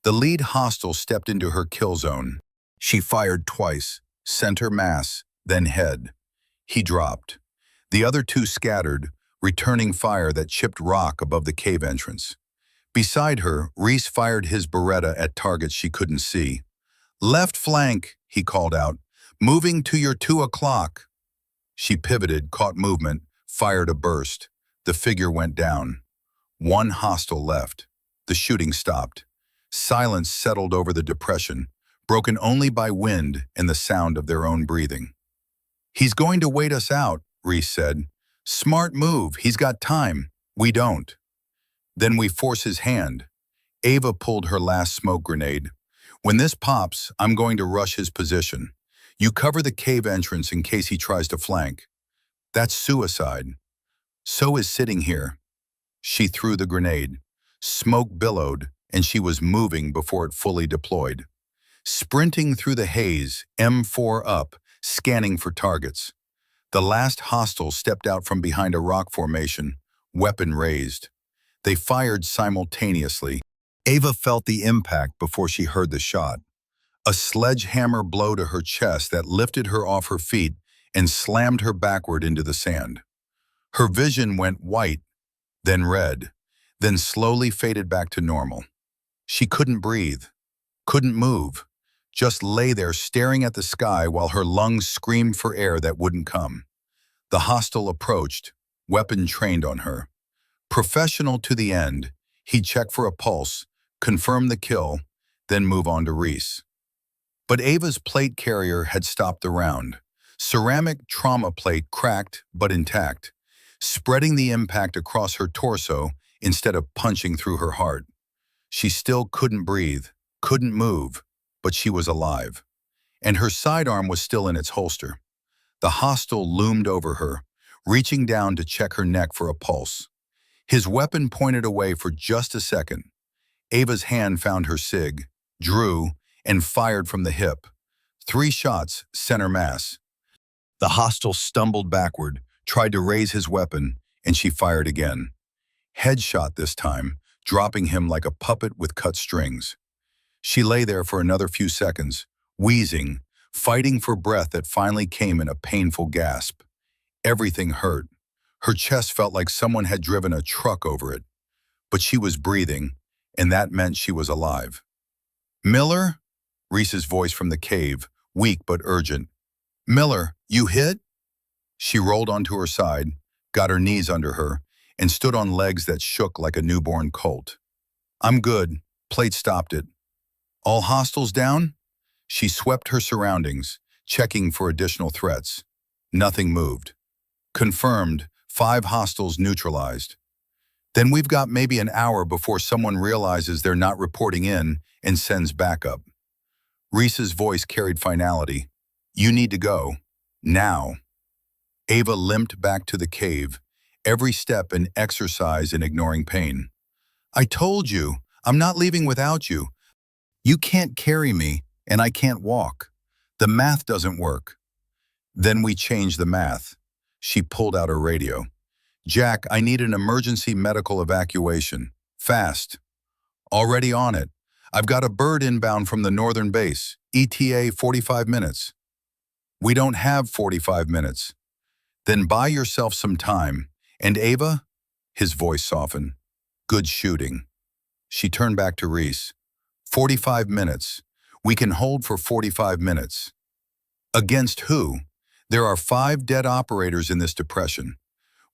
The lead hostile stepped into her kill zone. She fired twice, center mass, then head. He dropped. The other 2 scattered, returning fire that chipped rock above the cave entrance. Beside her, Reese fired his Beretta at targets she couldn't see. Left flank, he called out. Moving to your 2 o'clock. She pivoted, caught movement, fired a burst. The figure went down. 1 hostile left. The shooting stopped. Silence settled over the depression, broken only by wind and the sound of their own breathing. He's going to wait us out, Reese said. Smart move, he's got time. We don't. Then we force his hand. Ava pulled her last smoke grenade. When this pops, I'm going to rush his position. You cover the cave entrance in case he tries to flank. That's suicide. So is sitting here. She threw the grenade. Smoke billowed, and she was moving before it fully deployed. Sprinting through the haze, M4 up, scanning for targets. The last hostile stepped out from behind a rock formation, weapon raised. They fired simultaneously. Ava felt the impact before she heard the shot. A sledgehammer blow to her chest that lifted her off her feet and slammed her backward into the sand. Her vision went white, then red, then slowly faded back to normal. She couldn't breathe, couldn't move, just lay there staring at the sky while her lungs screamed for air that wouldn't come. The hostile approached, weapon trained on her. Professional to the end, he'd check for a pulse, confirm the kill, then move on to Reese. But Ava's plate carrier had stopped the round. Ceramic trauma plate cracked but intact, spreading the impact across her torso instead of punching through her heart. She still couldn't breathe, couldn't move, but she was alive. And her sidearm was still in its holster. The hostile loomed over her, reaching down to check her neck for a pulse. His weapon pointed away for just a second. Ava's hand found her SIG, drew, and fired from the hip. 3 shots, center mass. The hostile stumbled backward, tried to raise his weapon, and she fired again. Headshot this time, dropping him like a puppet with cut strings. She lay there for another few seconds, wheezing, fighting for breath that finally came in a painful gasp. Everything hurt. Her chest felt like someone had driven a truck over it. But she was breathing, and that meant she was alive. Miller? Reese's voice from the cave, weak but urgent. Miller, you hit? She rolled onto her side, got her knees under her, and stood on legs that shook like a newborn colt. I'm good. Plate stopped it. All hostiles down? She swept her surroundings, checking for additional threats. Nothing moved. Confirmed, 5 hostiles neutralized. Then we've got maybe an hour before someone realizes they're not reporting in and sends backup. Reese's voice carried finality. You need to go. Now. Ava limped back to the cave, every step an exercise in ignoring pain. I told you, I'm not leaving without you. You can't carry me, and I can't walk. The math doesn't work. Then we changed the math. She pulled out her radio. Jack, I need an emergency medical evacuation. Fast. Already on it. I've got a bird inbound from the northern base. ETA 45 minutes. We don't have 45 minutes. Then buy yourself some time. And Ava? His voice softened. Good shooting. She turned back to Reese. 45 minutes. We can hold for 45 minutes. Against who? There are 5 dead operators in this depression.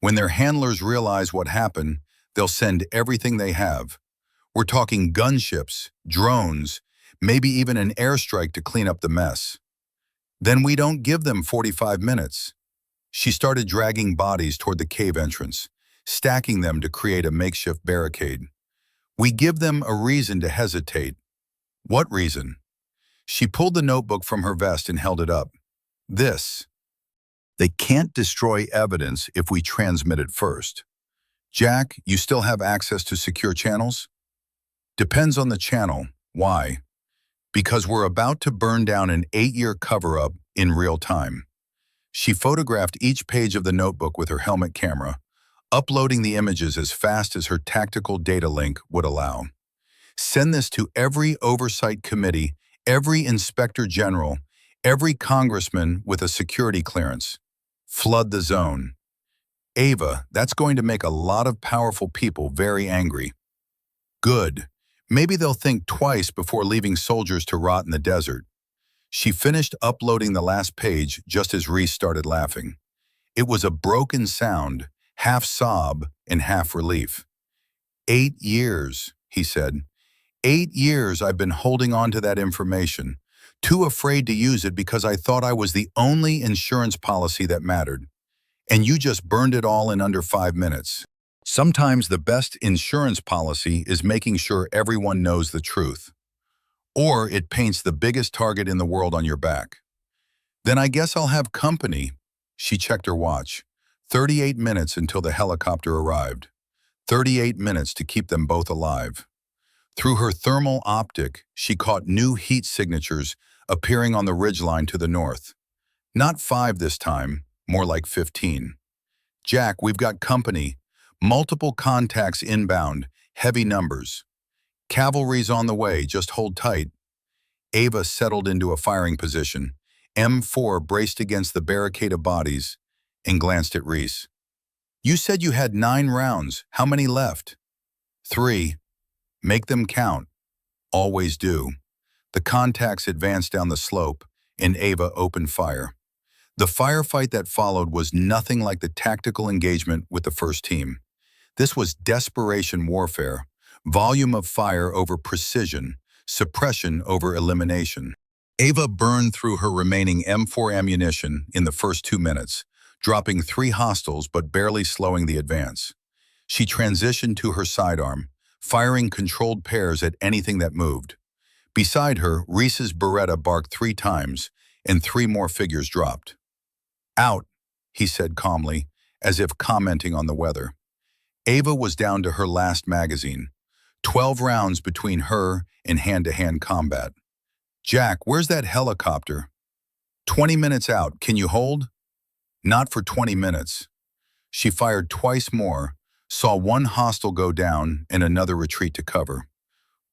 When their handlers realize what happened, they'll send everything they have. We're talking gunships, drones, maybe even an airstrike to clean up the mess. Then we don't give them 45 minutes. She started dragging bodies toward the cave entrance, stacking them to create a makeshift barricade. We give them a reason to hesitate. What reason? She pulled the notebook from her vest and held it up. This. They can't destroy evidence if we transmit it first. Jack, you still have access to secure channels? Depends on the channel. Why? Because we're about to burn down an 8-year cover-up in real time. She photographed each page of the notebook with her helmet camera, uploading the images as fast as her tactical data link would allow. Send this to every oversight committee, every inspector general, every congressman with a security clearance. Flood the zone. Ava, that's going to make a lot of powerful people very angry. Good. Maybe they'll think twice before leaving soldiers to rot in the desert. She finished uploading the last page just as Reese started laughing. It was a broken sound, half sob and half relief. 8 years, he said. 8 years I've been holding on to that information, too afraid to use it because I thought I was the only insurance policy that mattered. And you just burned it all in under 5 minutes. Sometimes the best insurance policy is making sure everyone knows the truth. Or it paints the biggest target in the world on your back. Then I guess I'll have company. She checked her watch. 38 minutes until the helicopter arrived. 38 minutes to keep them both alive. Through her thermal optic, she caught new heat signatures appearing on the ridgeline to the north. Not 5 this time, more like 15. Jack, we've got company. Multiple contacts inbound, heavy numbers. Cavalry's on the way, just hold tight. Ava settled into a firing position. M4 braced against the barricade of bodies and glanced at Reese. You said you had 9 rounds. How many left? 3. Make them count. Always do. The contacts advanced down the slope, and Ava opened fire. The firefight that followed was nothing like the tactical engagement with the first team. This was desperation warfare, volume of fire over precision, suppression over elimination. Ava burned through her remaining M4 ammunition in the first 2 minutes, dropping 3 hostiles but barely slowing the advance. She transitioned to her sidearm, firing controlled pairs at anything that moved. Beside her, Reese's Beretta barked 3 times, and 3 more figures dropped. Out, he said calmly, as if commenting on the weather. Ava was down to her last magazine, 12 rounds between her and hand-to-hand combat. Jack, where's that helicopter? 20 minutes out, can you hold? Not for 20 minutes. She fired twice more, saw 1 hostile go down and another retreat to cover.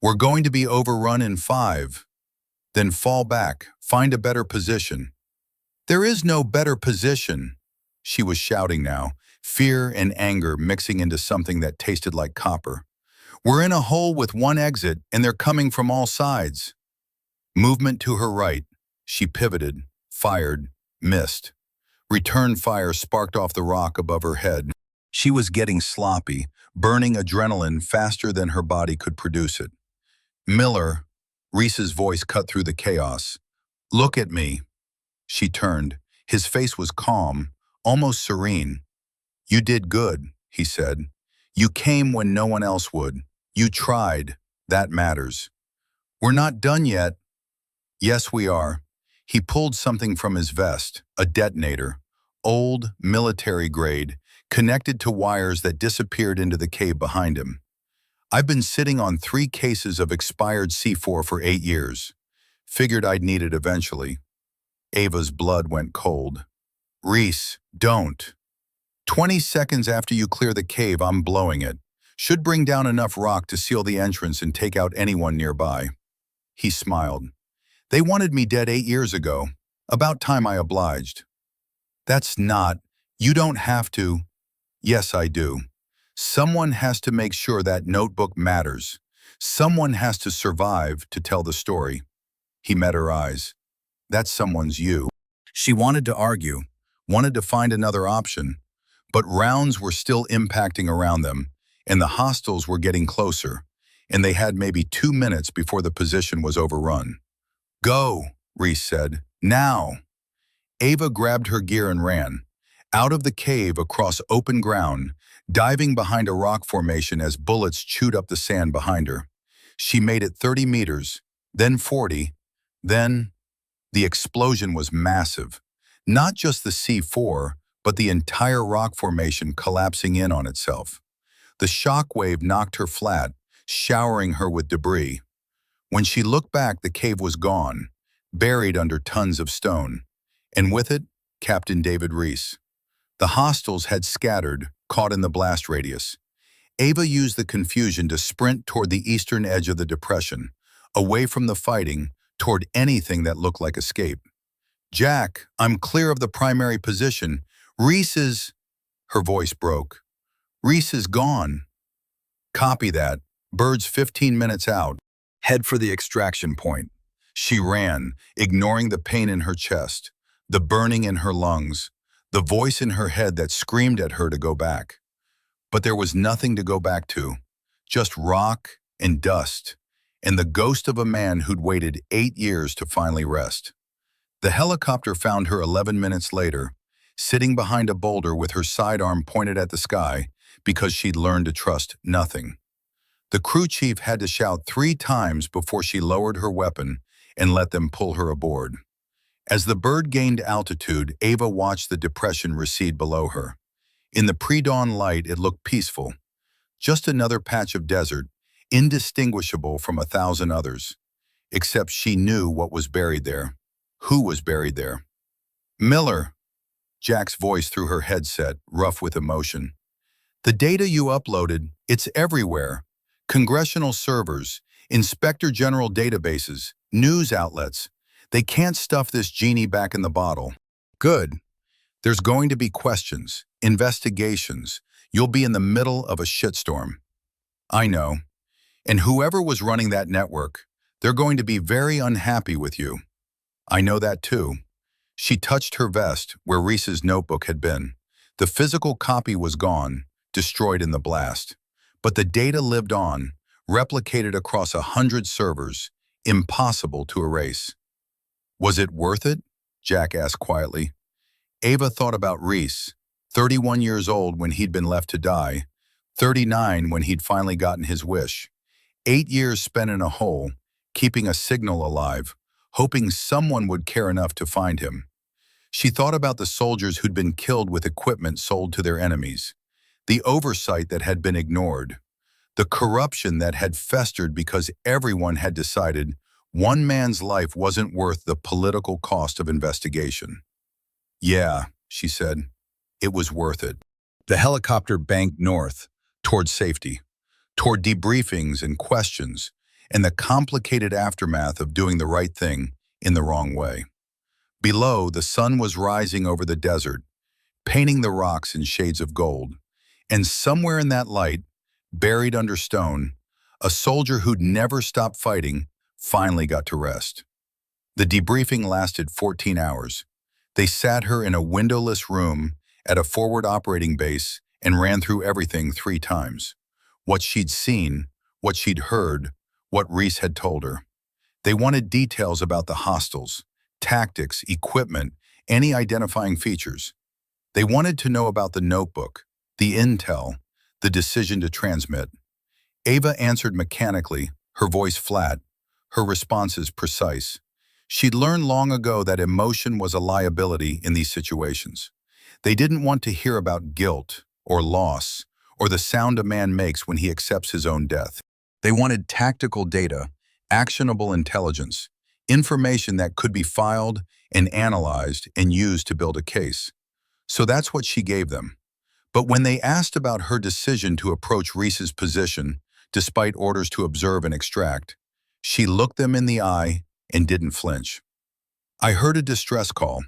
We're going to be overrun in 5. Then fall back, find a better position. There is no better position, she was shouting now, fear and anger mixing into something that tasted like copper. We're in a hole with 1 exit and they're coming from all sides. Movement to her right. She pivoted, fired, missed. Return fire sparked off the rock above her head. She was getting sloppy, burning adrenaline faster than her body could produce it. Miller, Reese's voice cut through the chaos. Look at me. She turned. His face was calm, almost serene. You did good, he said. You came when no one else would. You tried. That matters. We're not done yet. Yes, we are. He pulled something from his vest, a detonator, old, military grade, connected to wires that disappeared into the cave behind him. I've been sitting on 3 cases of expired C4 for 8 years. Figured I'd need it eventually. Ava's blood went cold. Reese, don't. 20 seconds after you clear the cave, I'm blowing it. Should bring down enough rock to seal the entrance and take out anyone nearby. He smiled. They wanted me dead 8 years ago. About time I obliged. That's not. You don't have to. Yes, I do. Someone has to make sure that notebook matters. Someone has to survive to tell the story. He met her eyes. That someone's you. She wanted to argue, wanted to find another option, but rounds were still impacting around them, and the hostiles were getting closer. and they had maybe 2 minutes before the position was overrun. "Go," Reese said. "Now." Ava grabbed her gear and ran, out of the cave across open ground, diving behind a rock formation as bullets chewed up the sand behind her. She made it 30 meters, then 40, then... The explosion was massive. Not just the C4, but the entire rock formation collapsing in on itself. The shock wave knocked her flat, showering her with debris. When she looked back, the cave was gone, buried under tons of stone. And with it, Captain David Reese. The hostiles had scattered, caught in the blast radius. Ava used the confusion to sprint toward the eastern edge of the depression, away from the fighting, toward anything that looked like escape. "Jack, I'm clear of the primary position. Reese is..." Her voice broke. "Reese is gone." "Copy that. Bird's 15 minutes out. Head for the extraction point." She ran, ignoring the pain in her chest, the burning in her lungs, the voice in her head that screamed at her to go back. But there was nothing to go back to, just rock and dust, and the ghost of a man who'd waited 8 years to finally rest. The helicopter found her 11 minutes later, sitting behind a boulder with her sidearm pointed at the sky because she'd learned to trust nothing. The crew chief had to shout 3 times before she lowered her weapon and let them pull her aboard. As the bird gained altitude, Ava watched the depression recede below her. In the pre-dawn light, it looked peaceful. Just another patch of desert, indistinguishable from 1,000 others. Except she knew what was buried there. Who was buried there? "Miller," Jack's voice through her headset, rough with emotion. "The data you uploaded, it's everywhere. Congressional servers, Inspector General databases, news outlets. They can't stuff this genie back in the bottle." "Good. There's going to be questions, investigations. You'll be in the middle of a shitstorm." "I know. And whoever was running that network, they're going to be very unhappy with you." "I know that too." She touched her vest where Reese's notebook had been. The physical copy was gone, destroyed in the blast. But the data lived on, replicated across 100 servers, impossible to erase. "Was it worth it?" Jack asked quietly. Ava thought about Reese, 31 years old when he'd been left to die, 39 when he'd finally gotten his wish. 8 years spent in a hole, keeping a signal alive, hoping someone would care enough to find him. She thought about the soldiers who'd been killed with equipment sold to their enemies, the oversight that had been ignored, the corruption that had festered because everyone had decided one man's life wasn't worth the political cost of investigation. "Yeah," she said, "it was worth it." The helicopter banked north, toward safety, toward debriefings and questions, and the complicated aftermath of doing the right thing in the wrong way. Below, the sun was rising over the desert, painting the rocks in shades of gold. And somewhere in that light, buried under stone, a soldier who'd never stopped fighting finally got to rest. The debriefing lasted 14 hours. They sat her in a windowless room at a forward operating base and ran through everything 3 times. What she'd seen, what she'd heard, what Reese had told her. They wanted details about the hostiles, tactics, equipment, any identifying features. They wanted to know about the notebook, the intel, the decision to transmit. Ava answered mechanically, her voice flat, her responses precise. She'd learned long ago that emotion was a liability in these situations. They didn't want to hear about guilt or loss or the sound a man makes when he accepts his own death. They wanted tactical data, actionable intelligence, information that could be filed and analyzed and used to build a case. So that's what she gave them. But when they asked about her decision to approach Reese's position, despite orders to observe and extract, she looked them in the eye and didn't flinch. "I heard a distress call.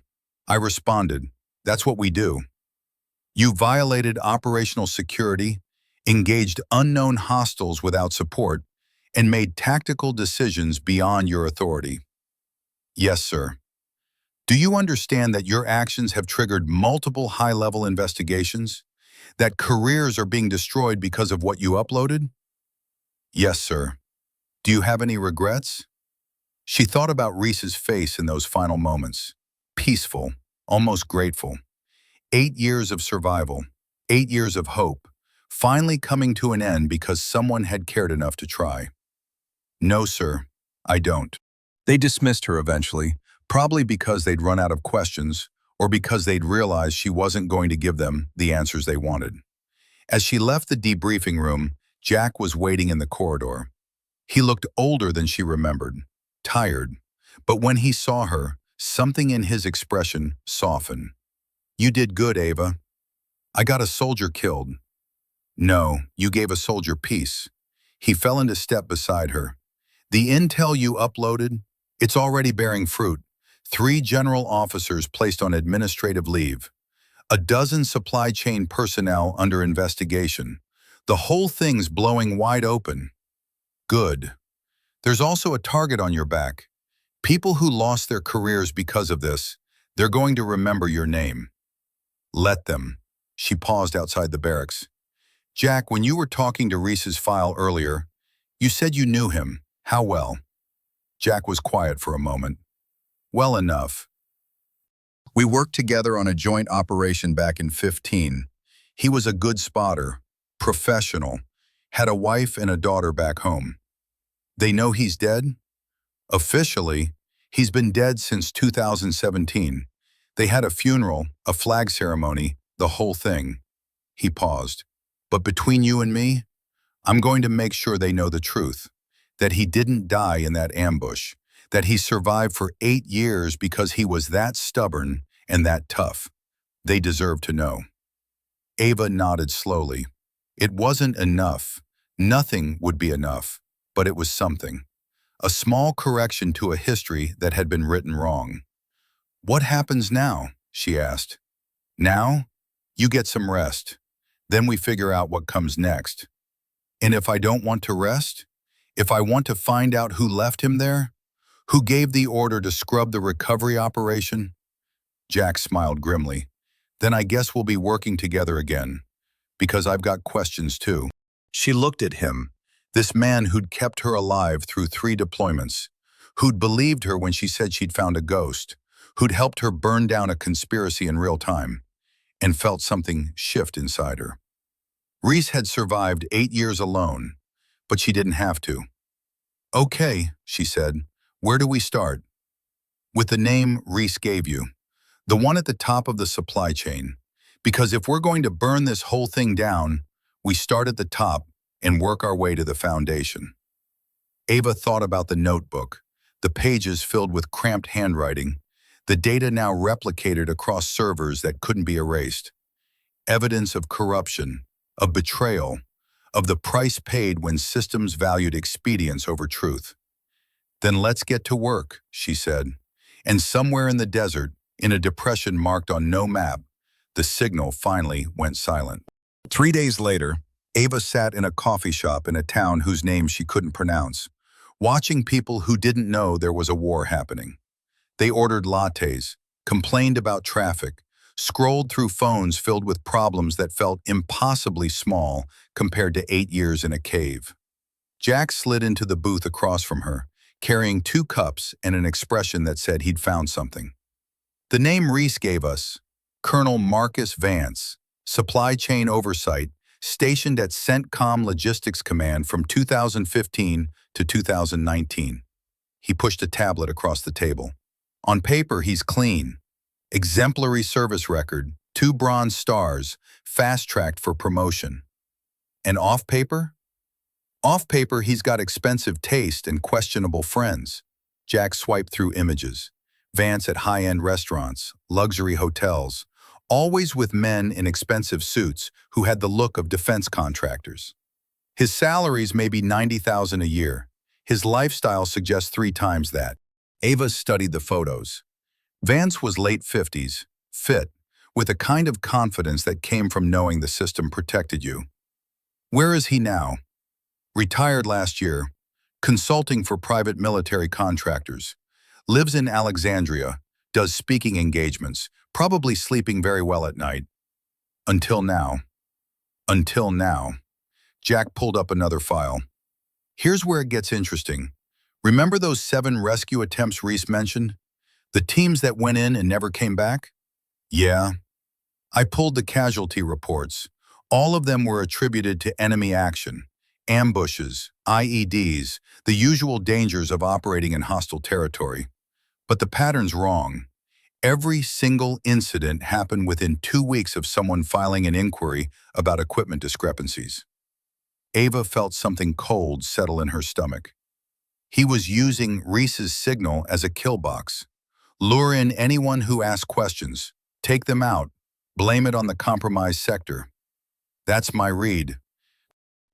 I responded. That's what we do. You violated operational security, engaged unknown hostiles without support, and made tactical decisions beyond your authority." "Yes, sir." "Do you understand that your actions have triggered multiple high-level investigations? That careers are being destroyed because of what you uploaded?" Yes, sir. Do you have any regrets? She thought about Reese's face in those final moments. Peaceful, almost grateful. 8 years of survival, 8 years of hope, finally coming to an end because someone had cared enough to try. No, sir, I don't. They dismissed her eventually, probably because they'd run out of questions or because they'd realized she wasn't going to give them the answers they wanted. As she left the debriefing room, Jack was waiting in the corridor. He looked older than she remembered, tired, but when he saw her, something in his expression softened. You did good, Ava. I got a soldier killed. No, you gave a soldier peace. He fell into step beside her. The intel you uploaded, it's already bearing fruit. 3 general officers placed on administrative leave. A dozen supply chain personnel under investigation. The whole thing's blowing wide open. Good. There's also a target on your back. People who lost their careers because of this, they're going to remember your name. Let them. She paused outside the barracks. Jack, when you were talking to Reese's file earlier, you said you knew him. How well? Jack was quiet for a moment. Well enough. We worked together on a joint operation back in 15. He was a good spotter, professional, had a wife and a daughter back home. They know he's dead? Officially, he's been dead since 2017. They had a funeral, a flag ceremony, the whole thing. He paused. But between you and me, I'm going to make sure they know the truth, that he didn't die in that ambush, that he survived for 8 years because he was that stubborn and that tough. They deserve to know. Ava nodded slowly. It wasn't enough. Nothing would be enough, but it was something. A small correction to a history that had been written wrong. What happens now? She asked. Now, you get some rest. Then we figure out what comes next. And if I don't want to rest, if I want to find out who left him there, who gave the order to scrub the recovery operation? Jack smiled grimly. Then I guess we'll be working together again, because I've got questions too. She looked at him, this man who'd kept her alive through 3 deployments, who'd believed her when she said she'd found a ghost, who'd helped her burn down a conspiracy in real time, and felt something shift inside her. Reese had survived 8 years alone, but she didn't have to. Okay, she said, where do we start? With the name Reese gave you, the one at the top of the supply chain, because if we're going to burn this whole thing down, we start at the top and work our way to the foundation. Ava thought about the notebook, the pages filled with cramped handwriting, the data now replicated across servers that couldn't be erased. Evidence of corruption, of betrayal, of the price paid when systems valued expedience over truth. Then let's get to work, she said. And somewhere in the desert, in a depression marked on no map, the signal finally went silent. 3 days later, Ava sat in a coffee shop in a town whose name she couldn't pronounce, watching people who didn't know there was a war happening. They ordered lattes, complained about traffic, scrolled through phones filled with problems that felt impossibly small compared to 8 years in a cave. Jack slid into the booth across from her, carrying 2 cups and an expression that said he'd found something. The name Reese gave us, Colonel Marcus Vance, supply chain oversight, stationed at CENTCOM Logistics Command from 2015 to 2019. He pushed a tablet across the table. On paper, he's clean. Exemplary service record, 2 bronze stars, fast-tracked for promotion. And off paper? Off paper, he's got expensive taste and questionable friends. Jack swiped through images. Vance at high-end restaurants, luxury hotels, always with men in expensive suits who had the look of defense contractors. His salaries may be $90,000 a year. His lifestyle suggests 3 times that. Ava studied the photos. Vance was late 50s, fit, with a kind of confidence that came from knowing the system protected you. Where is he now? Retired last year, consulting for private military contractors. Lives in Alexandria, does speaking engagements, probably sleeping very well at night. Until now. Until now. Jack pulled up another file. Here's where it gets interesting. Remember those 7 rescue attempts Reese mentioned? The teams that went in and never came back? Yeah, I pulled the casualty reports. All of them were attributed to enemy action, ambushes, IEDs, the usual dangers of operating in hostile territory. But the pattern's wrong. Every single incident happened within 2 weeks of someone filing an inquiry about equipment discrepancies. Ava felt something cold settle in her stomach. He was using Reese's signal as a kill box. Lure in anyone who asks questions, take them out, blame it on the compromised sector. That's my read.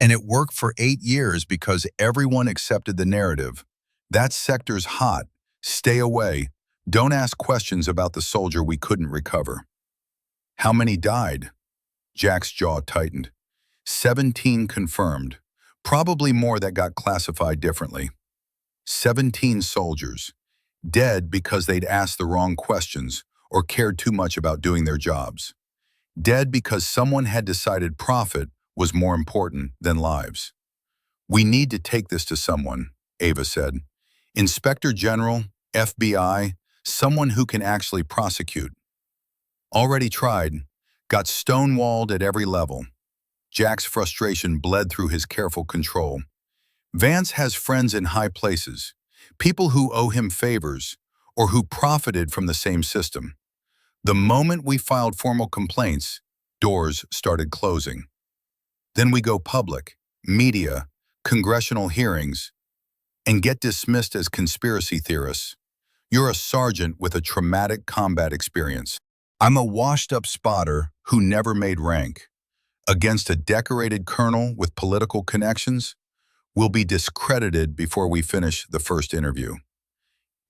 And it worked for 8 years because everyone accepted the narrative. That sector's hot. Stay away. Don't ask questions about the soldier we couldn't recover. How many died? Jack's jaw tightened. 17 confirmed. Probably more that got classified differently. 17 soldiers. Dead because they'd asked the wrong questions or cared too much about doing their jobs. Dead because someone had decided profit was more important than lives. We need to take this to someone, Ava said. Inspector General, FBI, someone who can actually prosecute. Already tried, got stonewalled at every level. Jack's frustration bled through his careful control. Vance has friends in high places, people who owe him favors or who profited from the same system. The moment we filed formal complaints, doors started closing. Then we go public, media, congressional hearings, and get dismissed as conspiracy theorists. You're a sergeant with a traumatic combat experience. I'm a washed-up spotter who never made rank. Against a decorated colonel with political connections, we'll be discredited before we finish the first interview.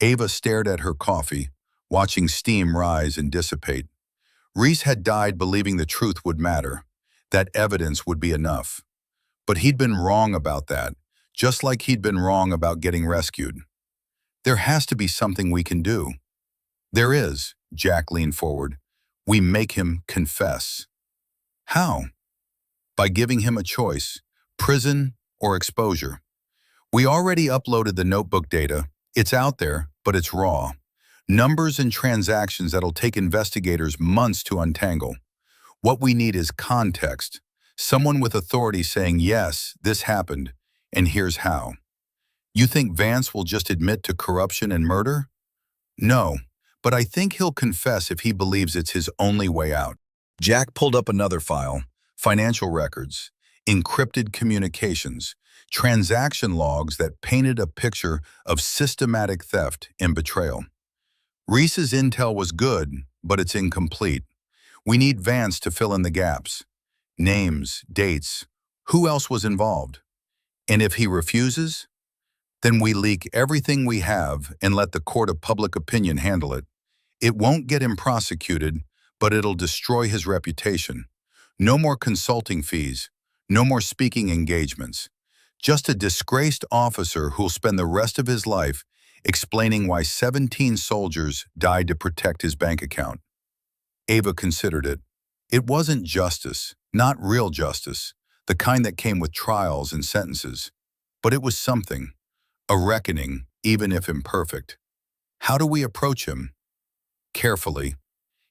Ava stared at her coffee, watching steam rise and dissipate. Reese had died believing the truth would matter, that evidence would be enough. But he'd been wrong about that, just like he'd been wrong about getting rescued. There has to be something we can do. There is, Jack leaned forward. We make him confess. How? By giving him a choice, prison or exposure. We already uploaded the notebook data. It's out there, but it's raw. Numbers and transactions that'll take investigators months to untangle. What we need is context. Someone with authority saying, yes, this happened, and here's how. You think Vance will just admit to corruption and murder? No, but I think he'll confess if he believes it's his only way out. Jack pulled up another file, financial records, encrypted communications, transaction logs that painted a picture of systematic theft and betrayal. Reese's intel was good, but it's incomplete. We need Vance to fill in the gaps. Names, dates, who else was involved? And if he refuses, then we leak everything we have and let the court of public opinion handle it. It won't get him prosecuted, but it'll destroy his reputation. No more consulting fees, no more speaking engagements. Just a disgraced officer who'll spend the rest of his life explaining why 17 soldiers died to protect his bank account. Ava considered it. It wasn't justice, not real justice, the kind that came with trials and sentences. But it was something, a reckoning, even if imperfect. How do we approach him? Carefully.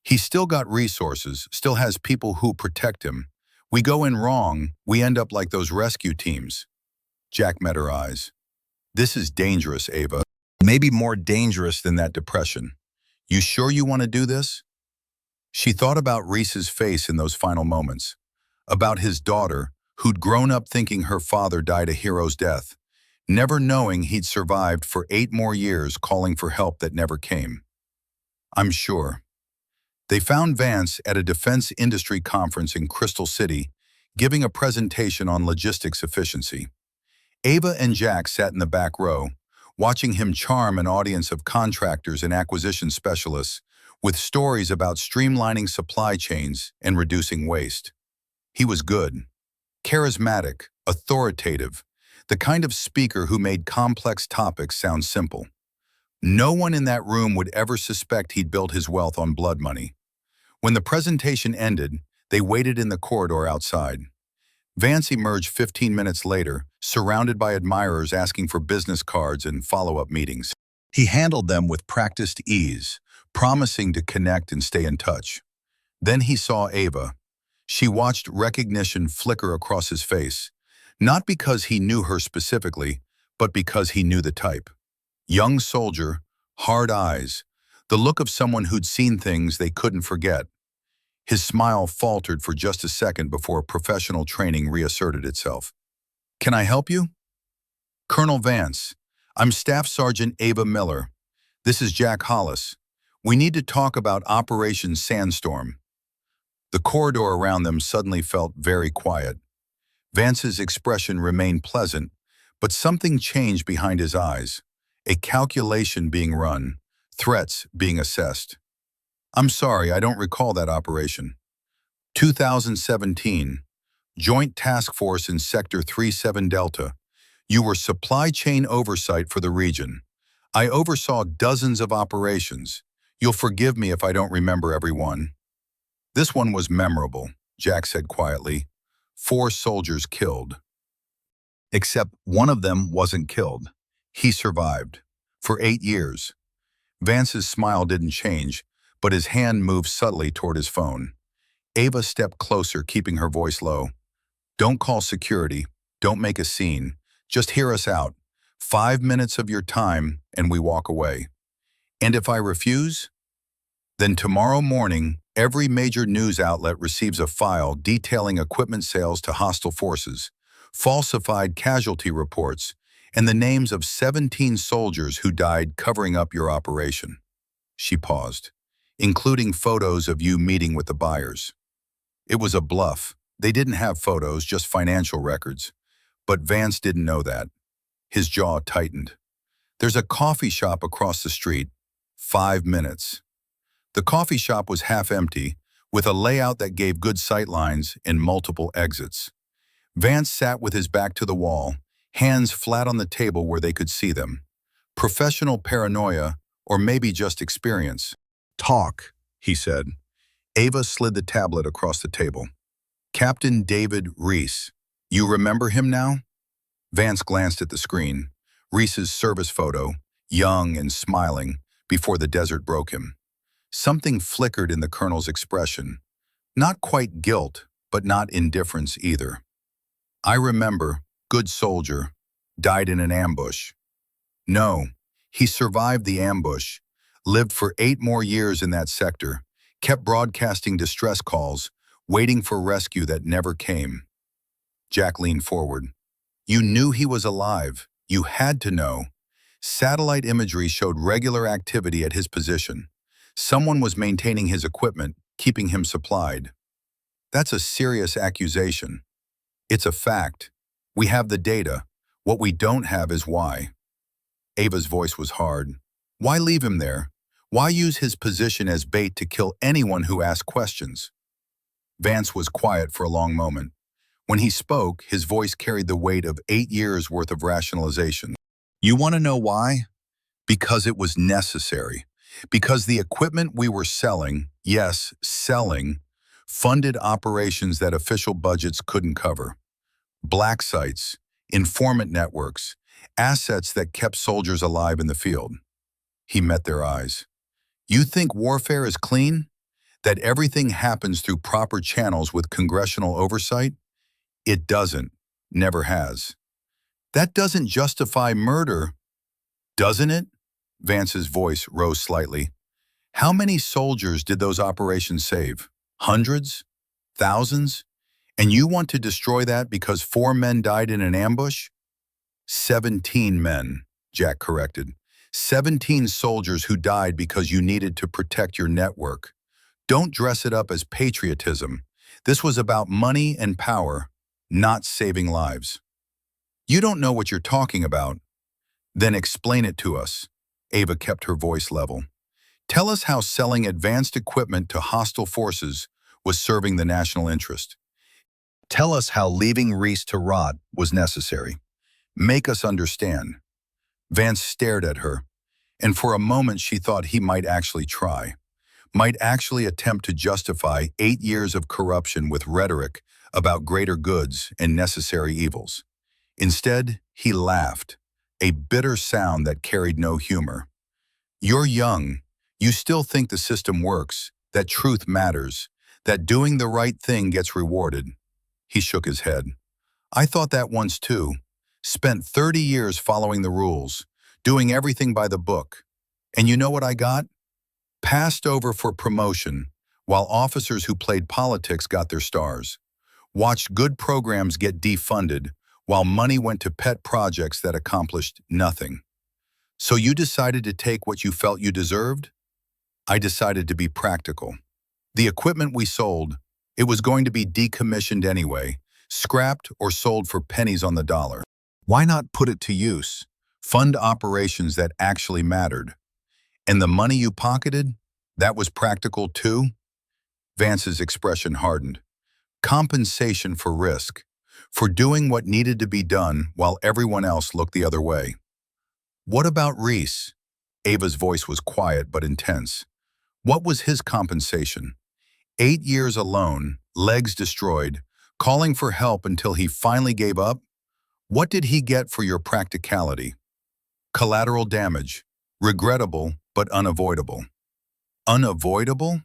He's still got resources, still has people who protect him. We go in wrong, we end up like those rescue teams. Jack met her eyes. This is dangerous, Ava. Maybe more dangerous than that depression. You sure you want to do this? She thought about Reese's face in those final moments, about his daughter, who'd grown up thinking her father died a hero's death, never knowing he'd survived for 8 more years calling for help that never came. I'm sure. They found Vance at a defense industry conference in Crystal City, giving a presentation on logistics efficiency. Ava and Jack sat in the back row, watching him charm an audience of contractors and acquisition specialists with stories about streamlining supply chains and reducing waste. He was good, charismatic, authoritative, the kind of speaker who made complex topics sound simple. No one in that room would ever suspect he'd built his wealth on blood money. When the presentation ended, they waited in the corridor outside. Vance emerged 15 minutes later, surrounded by admirers asking for business cards and follow-up meetings. He handled them with practiced ease, promising to connect and stay in touch. Then he saw Ava. She watched recognition flicker across his face, not because he knew her specifically, but because he knew the type. Young soldier, hard eyes, the look of someone who'd seen things they couldn't forget. His smile faltered for just a second before professional training reasserted itself. "Can I help you?" "Colonel Vance, I'm Staff Sergeant Ava Miller. This is Jack Hollis. We need to talk about Operation Sandstorm." The corridor around them suddenly felt very quiet. Vance's expression remained pleasant, but something changed behind his eyes. A calculation being run, threats being assessed. "I'm sorry, I don't recall that operation." 2017, Joint Task Force in Sector 37 Delta. You were supply chain oversight for the region. I oversaw dozens of operations. You'll forgive me if I don't remember every one. "This one was memorable," Jack said quietly. 4 soldiers killed. Except one of them wasn't killed. He survived. For 8 years. Vance's smile didn't change, but his hand moved subtly toward his phone. Ava stepped closer, keeping her voice low. "Don't call security. Don't make a scene. Just hear us out. 5 minutes of your time, and we walk away. And if I refuse? Then tomorrow morning, every major news outlet receives a file detailing equipment sales to hostile forces, falsified casualty reports, and the names of 17 soldiers who died covering up your operation." She paused, "including photos of you meeting with the buyers." It was a bluff. They didn't have photos, just financial records. But Vance didn't know that. His jaw tightened. "There's a coffee shop across the street. 5 minutes." The coffee shop was half empty, with a layout that gave good sightlines and multiple exits. Vance sat with his back to the wall, hands flat on the table where they could see them. Professional paranoia, or maybe just experience. "Talk," he said. Ava slid the tablet across the table. "Captain David Reese. You remember him now?" Vance glanced at the screen. Reese's service photo, young and smiling, before the desert broke him. Something flickered in the colonel's expression. Not quite guilt, but not indifference either. "I remember, good soldier, died in an ambush." No, he survived the ambush, lived for 8 more years in that sector, kept broadcasting distress calls, waiting for rescue that never came. Jack leaned forward. "You knew he was alive. You had to know. Satellite imagery showed regular activity at his position. Someone was maintaining his equipment, keeping him supplied." "That's a serious accusation." "It's a fact. We have the data. What we don't have is why." Ava's voice was hard. "Why leave him there? Why use his position as bait to kill anyone who asked questions?" Vance was quiet for a long moment. When he spoke, his voice carried the weight of 8 years' worth of rationalization. "You want to know why? Because it was necessary. Because the equipment we were selling, yes, selling, funded operations that official budgets couldn't cover. Black sites, informant networks, assets that kept soldiers alive in the field." He met their eyes. "You think warfare is clean? That everything happens through proper channels with congressional oversight? It doesn't. Never has. That doesn't justify murder, doesn't it?" Vance's voice rose slightly. "How many soldiers did those operations save? Hundreds? Thousands? And you want to destroy that because 4 men died in an ambush?" 17 men, Jack corrected. 17 soldiers who died because you needed to protect your network. Don't dress it up as patriotism. This was about money and power, not saving lives. "You don't know what you're talking about." "Then explain it to us." Ava kept her voice level. "Tell us how selling advanced equipment to hostile forces was serving the national interest. Tell us how leaving Reese to rot was necessary. Make us understand." Vance stared at her, and for a moment she thought he might actually try, might actually attempt to justify 8 years of corruption with rhetoric about greater goods and necessary evils. Instead, he laughed, a bitter sound that carried no humor. You're young. You still think the system works, that truth matters, that doing the right thing gets rewarded. He shook his head. I thought that once too. Spent 30 years following the rules, doing everything by the book. And you know what I got? Passed over for promotion, while officers who played politics got their stars. Watched good programs get defunded, while money went to pet projects that accomplished nothing. So you decided to take what you felt you deserved? I decided to be practical. The equipment we sold, it was going to be decommissioned anyway, scrapped or sold for pennies on the dollar. Why not put it to use? Fund operations that actually mattered. And the money you pocketed, that was practical too? Vance's expression hardened. Compensation for risk, for doing what needed to be done while everyone else looked the other way. What about Reese? Ava's voice was quiet but intense. What was his compensation? 8 years alone, legs destroyed, calling for help until he finally gave up? What did he get for your practicality? Collateral damage, regrettable but unavoidable. Unavoidable?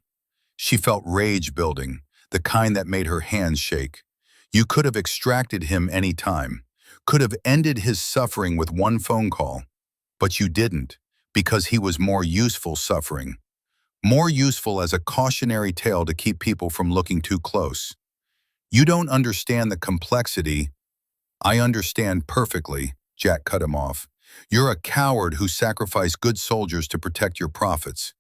She felt rage building, the kind that made her hands shake. You could have extracted him any time, could have ended his suffering with one phone call, but you didn't, because he was more useful suffering. More useful as a cautionary tale to keep people from looking too close. You don't understand the complexity. I understand perfectly, Jack cut him off. You're a coward who sacrificed good soldiers to protect your profits.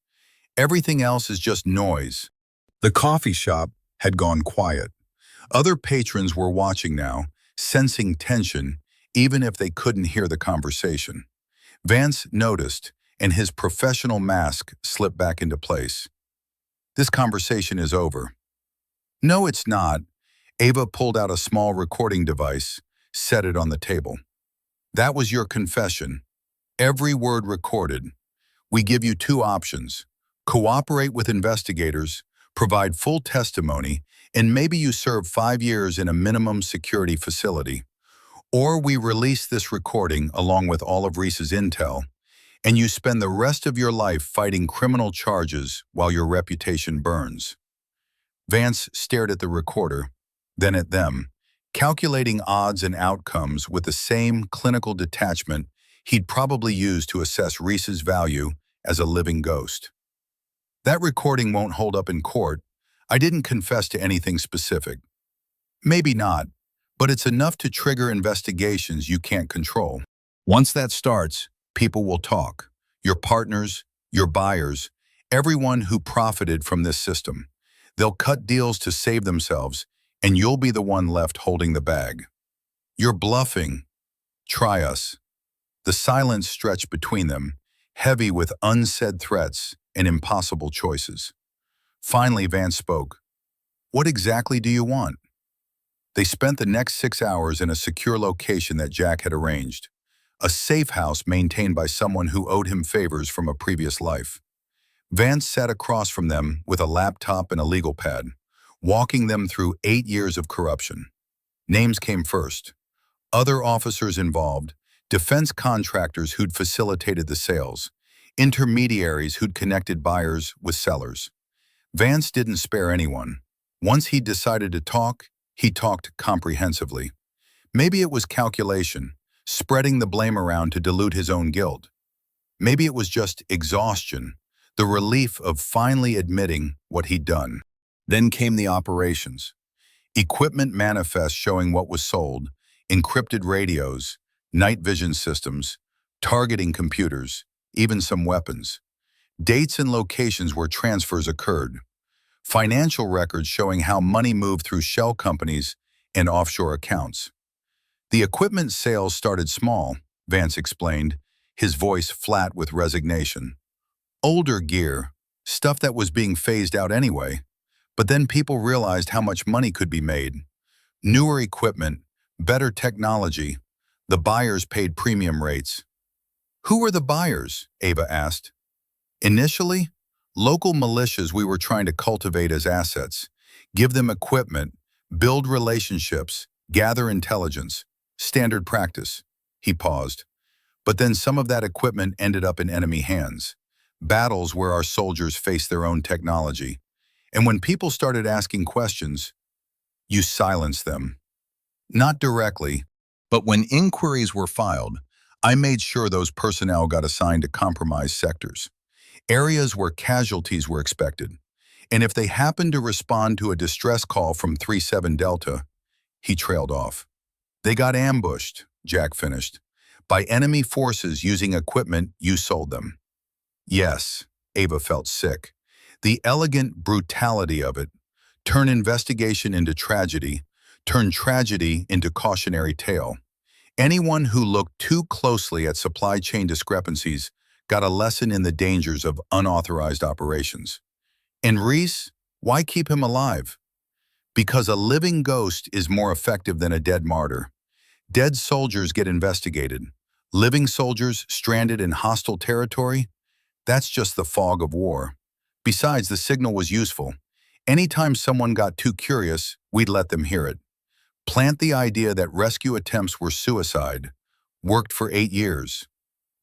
Everything else is just noise. The coffee shop had gone quiet. Other patrons were watching now, sensing tension, even if they couldn't hear the conversation. Vance noticed, and his professional mask slipped back into place. This conversation is over. No, it's not. Ava pulled out a small recording device, set it on the table. That was your confession. Every word recorded. We give you 2 options. Cooperate with investigators, provide full testimony, and maybe you serve 5 years in a minimum security facility. Or we release this recording along with all of Reese's intel, and you spend the rest of your life fighting criminal charges while your reputation burns. Vance stared at the recorder, then at them, calculating odds and outcomes with the same clinical detachment he'd probably used to assess Reese's value as a living ghost. That recording won't hold up in court. I didn't confess to anything specific. Maybe not, but it's enough to trigger investigations you can't control. Once that starts, people will talk. Your partners, your buyers, everyone who profited from this system. They'll cut deals to save themselves, and you'll be the one left holding the bag. You're bluffing. Try us. The silence stretched between them, heavy with unsaid threats and impossible choices. Finally, Vance spoke. What exactly do you want? They spent the next 6 hours in a secure location that Jack had arranged, a safe house maintained by someone who owed him favors from a previous life. Vance sat across from them with a laptop and a legal pad, walking them through 8 years of corruption. Names came first. Other officers involved, defense contractors who'd facilitated the sales, intermediaries who'd connected buyers with sellers. Vance didn't spare anyone. Once he decided to talk, he talked comprehensively. Maybe it was calculation, spreading the blame around to dilute his own guilt. Maybe it was just exhaustion, the relief of finally admitting what he'd done. Then came the operations. Equipment manifests showing what was sold, encrypted radios, night vision systems, targeting computers, even some weapons. Dates and locations where transfers occurred. Financial records showing how money moved through shell companies and offshore accounts. The equipment sales started small, Vance explained, his voice flat with resignation. Older gear, stuff that was being phased out anyway. But then people realized how much money could be made. Newer equipment, better technology. The buyers paid premium rates. Who were the buyers? Ava asked. Initially, local militias we were trying to cultivate as assets, give them equipment, Build relationships, gather intelligence, standard practice. He paused. But then some of that equipment ended up in enemy hands. Battles where our soldiers faced their own technology. And when people started asking questions, you silenced them. Not directly, but when inquiries were filed, I made sure those personnel got assigned to compromised sectors, areas where casualties were expected. And if they happened to respond to a distress call from 37 Delta, he trailed off. They got ambushed, Jack finished, by enemy forces using equipment you sold them. Yes, Ava felt sick. The elegant brutality of it. Turn investigation into tragedy, turn tragedy into cautionary tale. Anyone who looked too closely at supply chain discrepancies got a lesson in the dangers of unauthorized operations. And Reese, why keep him alive? Because a living ghost is more effective than a dead martyr. Dead soldiers get investigated. Living soldiers stranded in hostile territory? That's just the fog of war. Besides, the signal was useful. Anytime someone got too curious, we'd let them hear it. Plant the idea that rescue attempts were suicide. Worked for 8 years.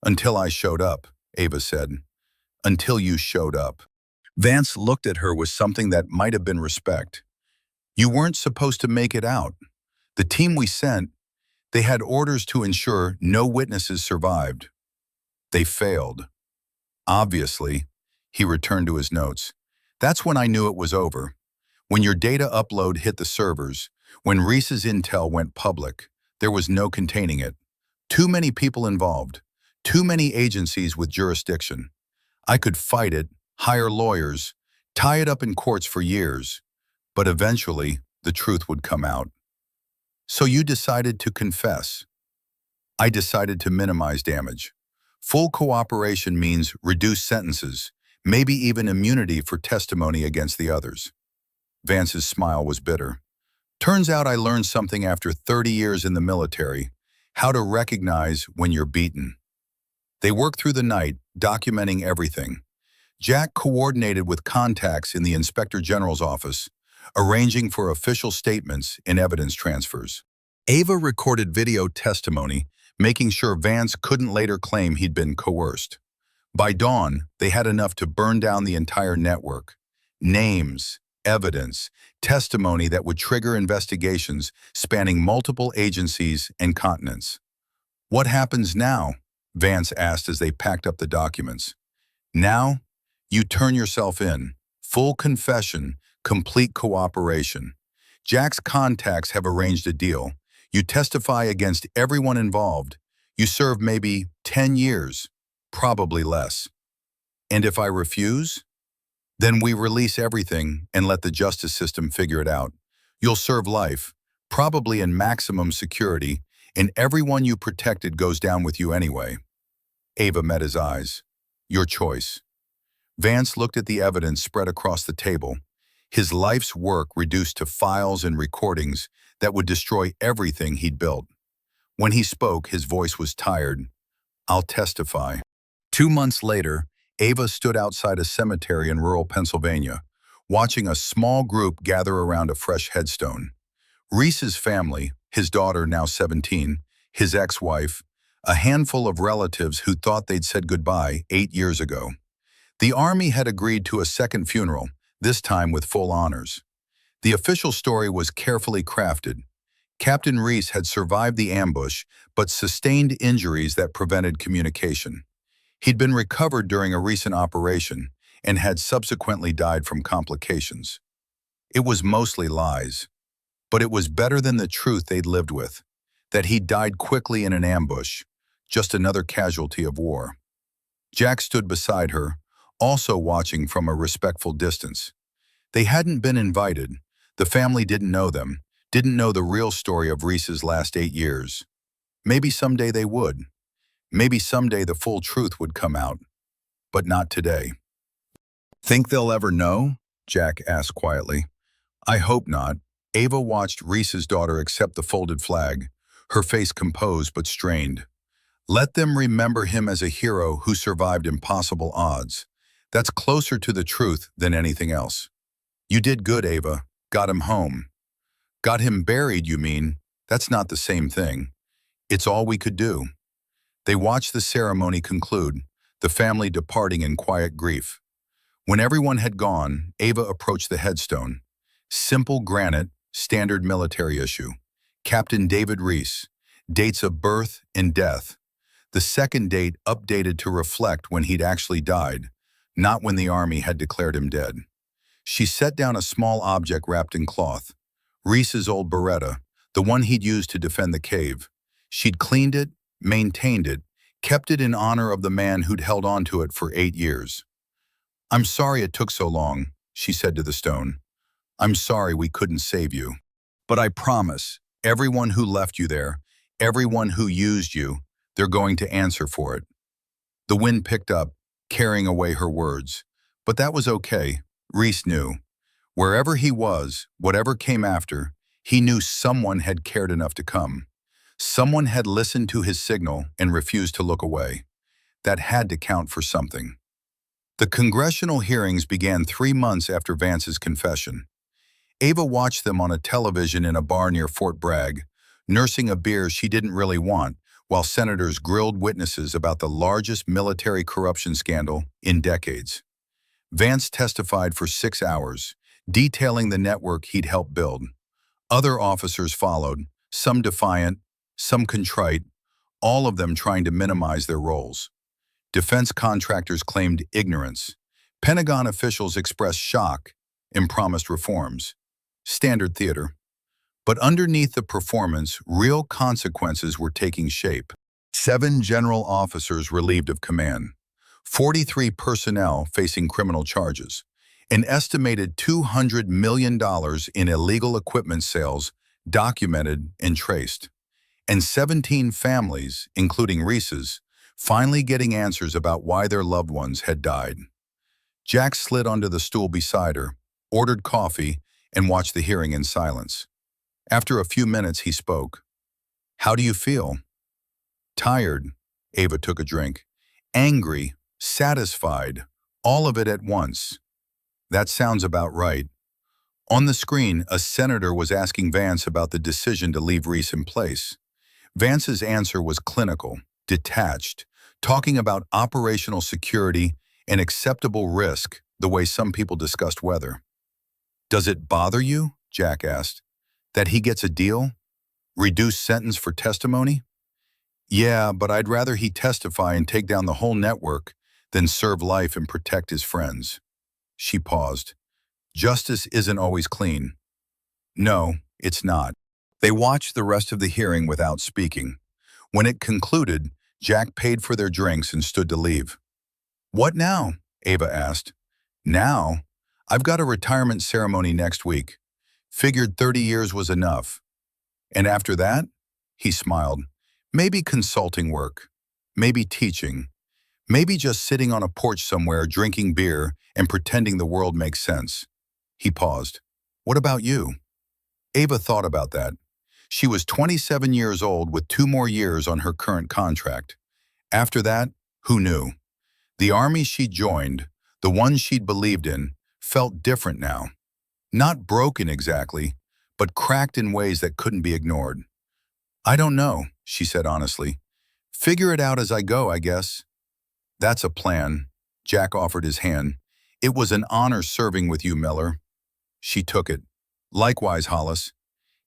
Until I showed up, Ava said. Until you showed up. Vance looked at her with something that might have been respect. You weren't supposed to make it out. The team we sent, they had orders to ensure no witnesses survived. They failed. Obviously, he returned to his notes. That's when I knew it was over. When your data upload hit the servers, when Reese's intel went public, there was no containing it. Too many people involved, too many agencies with jurisdiction. I could fight it, hire lawyers, tie it up in courts for years, but eventually the truth would come out. So you decided to confess. I decided to minimize damage. Full cooperation means reduced sentences, maybe even immunity for testimony against the others. Vance's smile was bitter. Turns out I learned something after 30 years in the military, how to recognize when you're beaten. They worked through the night, documenting everything. Jack coordinated with contacts in the Inspector General's office, arranging for official statements and evidence transfers. Ava recorded video testimony, making sure Vance couldn't later claim he'd been coerced. By dawn, they had enough to burn down the entire network. Names, evidence, testimony that would trigger investigations spanning multiple agencies and continents. What happens now? Vance asked as they packed up the documents. Now, you turn yourself in. Full confession, complete cooperation. Jack's contacts have arranged a deal. You testify against everyone involved. You serve maybe 10 years, probably less. And if I refuse? Then we release everything and let the justice system figure it out. You'll serve life, probably in maximum security, and everyone you protected goes down with you anyway. Ava met his eyes. Your choice. Vance looked at the evidence spread across the table. His life's work reduced to files and recordings that would destroy everything he'd built. When he spoke, his voice was tired. I'll testify. 2 months later, Ava stood outside a cemetery in rural Pennsylvania, watching a small group gather around a fresh headstone. Reese's family, his daughter now 17, his ex-wife, a handful of relatives who thought they'd said goodbye 8 years ago. The Army had agreed to a second funeral, this time with full honors. The official story was carefully crafted. Captain Reese had survived the ambush, but sustained injuries that prevented communication. He'd been recovered during a recent operation and had subsequently died from complications. It was mostly lies, but it was better than the truth they'd lived with, that he'd died quickly in an ambush, just another casualty of war. Jack stood beside her, also watching from a respectful distance. They hadn't been invited. The family didn't know them, didn't know the real story of Reese's last 8 years. Maybe someday they would. Maybe someday the full truth would come out. But not today. Think they'll ever know? Jack asked quietly. I hope not. Ava watched Reese's daughter accept the folded flag, her face composed but strained. Let them remember him as a hero who survived impossible odds. That's closer to the truth than anything else. You did good, Ava. Got him home. Got him buried, you mean? That's not the same thing. It's all we could do. They watched the ceremony conclude, the family departing in quiet grief. When everyone had gone, Ava approached the headstone. Simple granite, standard military issue. Captain David Reese. Dates of birth and death. The second date updated to reflect when he'd actually died, not when the Army had declared him dead. She set down a small object wrapped in cloth. Reese's old Beretta, the one he'd used to defend the cave. She'd cleaned it, maintained it, kept it in honor of the man who'd held on to it for 8 years. "I'm sorry it took so long," she said to the stone. "I'm sorry we couldn't save you. But I promise, everyone who left you there, everyone who used you, they're going to answer for it." The wind picked up, carrying away her words. But that was okay. Reese knew. Wherever he was, whatever came after, he knew someone had cared enough to come. Someone had listened to his signal and refused to look away. That had to count for something. The congressional hearings began 3 months after Vance's confession. Ava watched them on a television in a bar near Fort Bragg, nursing a beer she didn't really want, while senators grilled witnesses about the largest military corruption scandal in decades. Vance testified for 6 hours, detailing the network he'd helped build. Other officers followed, some defiant, some contrite, all of them trying to minimize their roles. Defense contractors claimed ignorance. Pentagon officials expressed shock and promised reforms. Standard theater. But underneath the performance, real consequences were taking shape. 7 general officers relieved of command. 43 personnel facing criminal charges. An estimated $200 million in illegal equipment sales documented and traced. And 17 families, including Reese's, finally getting answers about why their loved ones had died. Jack slid onto the stool beside her, ordered coffee, and watched the hearing in silence. After a few minutes, he spoke. "How do you feel?" "Tired." Ava took a drink. "Angry, satisfied, all of it at once." "That sounds about right." On the screen, a senator was asking Vance about the decision to leave Reese in place. Vance's answer was clinical, detached, talking about operational security and acceptable risk, the way some people discussed weather. "Does it bother you?" Jack asked. "That he gets a deal? Reduced sentence for testimony?" "Yeah, but I'd rather he testify and take down the whole network than serve life and protect his friends." She paused. "Justice isn't always clean." "No, it's not." They watched the rest of the hearing without speaking. When it concluded, Jack paid for their drinks and stood to leave. "What now?" Ava asked. "Now? I've got a retirement ceremony next week. Figured 30 years was enough." "And after that?" He smiled. "Maybe consulting work. Maybe teaching. Maybe just sitting on a porch somewhere drinking beer and pretending the world makes sense." He paused. "What about you?" Ava thought about that. She was 27 years old with 2 more years on her current contract. After that, who knew? The Army she'd joined, the one she'd believed in, felt different now. Not broken exactly, but cracked in ways that couldn't be ignored. "I don't know," she said honestly. "Figure it out as I go, I guess." "That's a plan." Jack offered his hand. "It was an honor serving with you, Miller." She took it. "Likewise, Hollis."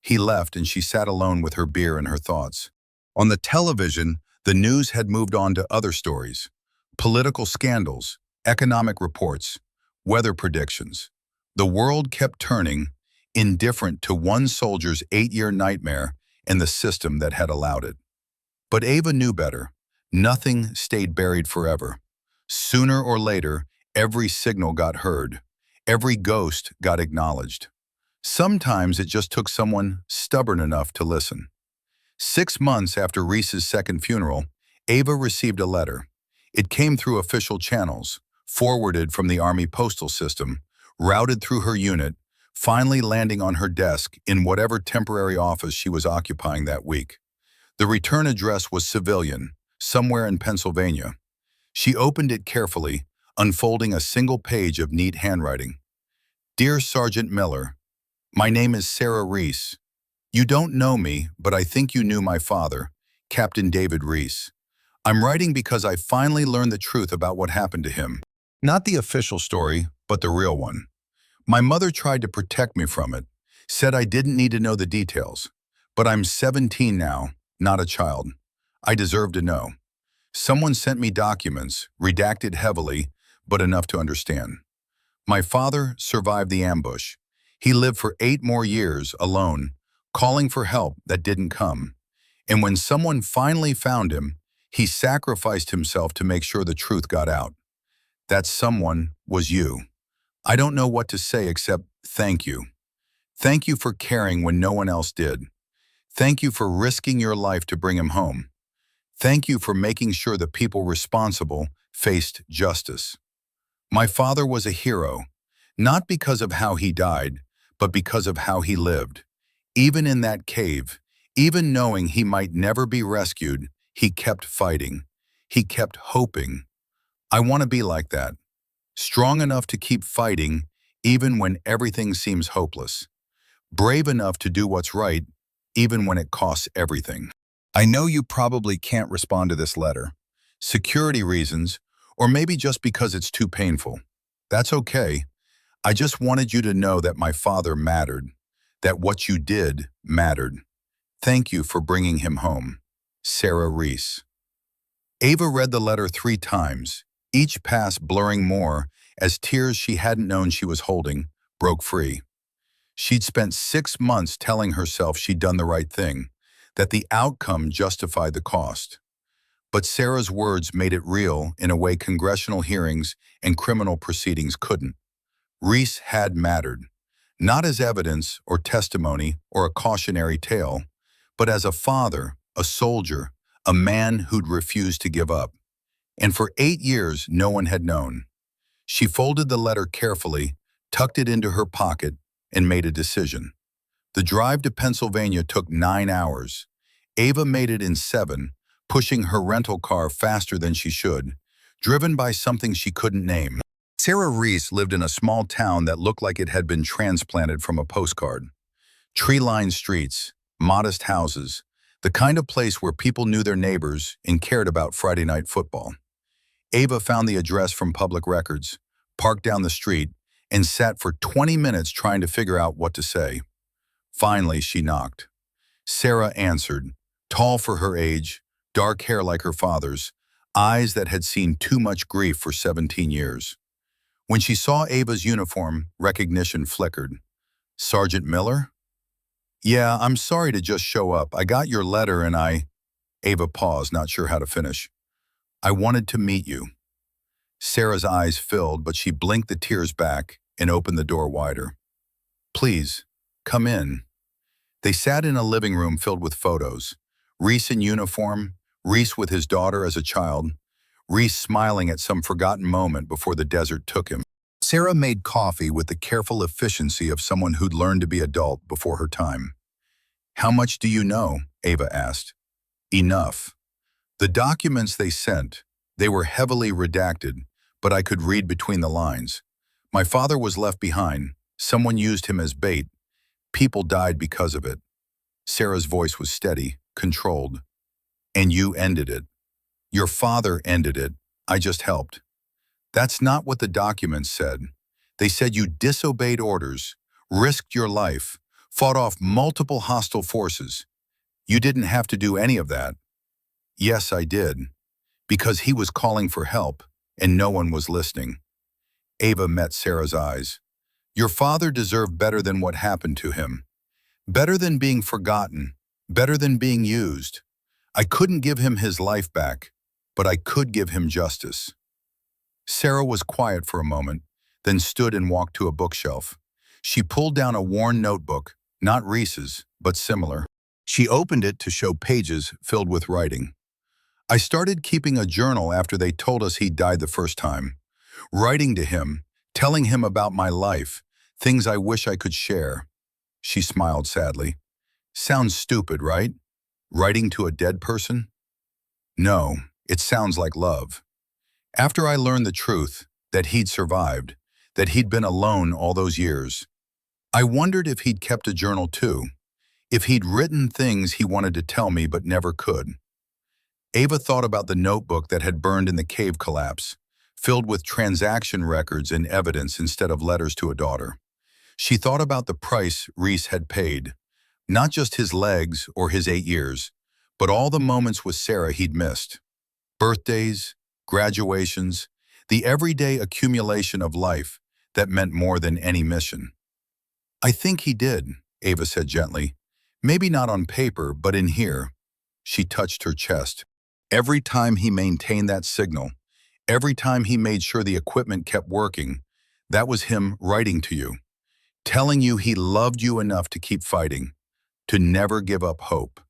He left and she sat alone with her beer and her thoughts. On the television, the news had moved on to other stories. Political scandals, economic reports, weather predictions. The world kept turning, indifferent to one soldier's 8-year nightmare and the system that had allowed it. But Ava knew better. Nothing stayed buried forever. Sooner or later, every signal got heard. Every ghost got acknowledged. Sometimes it just took someone stubborn enough to listen. 6 months after Reese's second funeral, Ava received a letter. It came through official channels, forwarded from the Army postal system, routed through her unit, finally landing on her desk in whatever temporary office she was occupying that week. The return address was civilian, somewhere in Pennsylvania. She opened it carefully, unfolding a single page of neat handwriting. "Dear Sergeant Miller, my name is Sarah Reese. You don't know me, but I think you knew my father, Captain David Reese. I'm writing because I finally learned the truth about what happened to him. Not the official story, but the real one. My mother tried to protect me from it, said I didn't need to know the details. But I'm 17 now, not a child. I deserve to know. Someone sent me documents, redacted heavily, but enough to understand. My father survived the ambush. He lived for 8 more years alone, calling for help that didn't come. And when someone finally found him, he sacrificed himself to make sure the truth got out. That someone was you. I don't know what to say except thank you. Thank you for caring when no one else did. Thank you for risking your life to bring him home. Thank you for making sure the people responsible faced justice. My father was a hero, not because of how he died, but because of how he lived. Even in that cave, even knowing he might never be rescued, he kept fighting. He kept hoping. I want to be like that, strong enough to keep fighting even when everything seems hopeless. Brave enough to do what's right, even when it costs everything. I know you probably can't respond to this letter. Security reasons, or maybe just because it's too painful. That's okay. I just wanted you to know that my father mattered, that what you did mattered. Thank you for bringing him home. Sarah Reese. Ava read the letter 3 times, each pass blurring more as tears she hadn't known she was holding broke free. She'd spent 6 months telling herself she'd done the right thing, that the outcome justified the cost. But Sarah's words made it real in a way congressional hearings and criminal proceedings couldn't. Reese had mattered, not as evidence or testimony or a cautionary tale, but as a father, a soldier, a man who'd refused to give up. And for 8 years, no one had known. She folded the letter carefully, tucked it into her pocket, and made a decision. The drive to Pennsylvania took 9 hours. Ava made it in 7, pushing her rental car faster than she should, driven by something she couldn't name. Sarah Reese lived in a small town that looked like it had been transplanted from a postcard. Tree-lined streets, modest houses, the kind of place where people knew their neighbors and cared about Friday night football. Ava found the address from public records, parked down the street, and sat for 20 minutes trying to figure out what to say. Finally, she knocked. Sarah answered, tall for her age, dark hair like her father's, eyes that had seen too much grief for 17 years. When she saw Ava's uniform, recognition flickered. Sergeant Miller? Yeah, I'm sorry to just show up. I got your letter and Ava paused, not sure how to finish. I wanted to meet you. Sarah's eyes filled, but she blinked the tears back and opened the door wider. Please, come in. They sat in a living room filled with photos. Reese in uniform, Reese with his daughter as a child, Reese smiling at some forgotten moment before the desert took him. Sarah made coffee with the careful efficiency of someone who'd learned to be adult before her time. How much do you know? Ava asked. Enough. The documents they sent, they were heavily redacted, but I could read between the lines. My father was left behind. Someone used him as bait. People died because of it. Sarah's voice was steady, controlled. And you ended it. Your father ended it. I just helped. That's not what the documents said. They said you disobeyed orders, risked your life, fought off multiple hostile forces. You didn't have to do any of that. Yes, I did. Because he was calling for help, and no one was listening. Ava met Sarah's eyes. Your father deserved better than what happened to him. Better than being forgotten. Better than being used. I couldn't give him his life back, but I could give him justice. Sarah was quiet for a moment, then stood and walked to a bookshelf. She pulled down a worn notebook, not Reese's, but similar. She opened it to show pages filled with writing. I started keeping a journal after they told us he died the first time. Writing to him, telling him about my life, things I wish I could share. She smiled sadly. Sounds stupid, right? Writing to a dead person? No, it sounds like love. After I learned the truth, that he'd survived, that he'd been alone all those years, I wondered if he'd kept a journal too. If he'd written things he wanted to tell me but never could. Ava thought about the notebook that had burned in the cave collapse, filled with transaction records and evidence instead of letters to a daughter. She thought about the price Reese had paid, not just his legs or his 8 years, but all the moments with Sarah he'd missed. Birthdays, graduations, the everyday accumulation of life that meant more than any mission. I think he did, Ava said gently. Maybe not on paper, but in here. She touched her chest. Every time he maintained that signal, every time he made sure the equipment kept working, that was him writing to you, telling you he loved you enough to keep fighting, to never give up hope.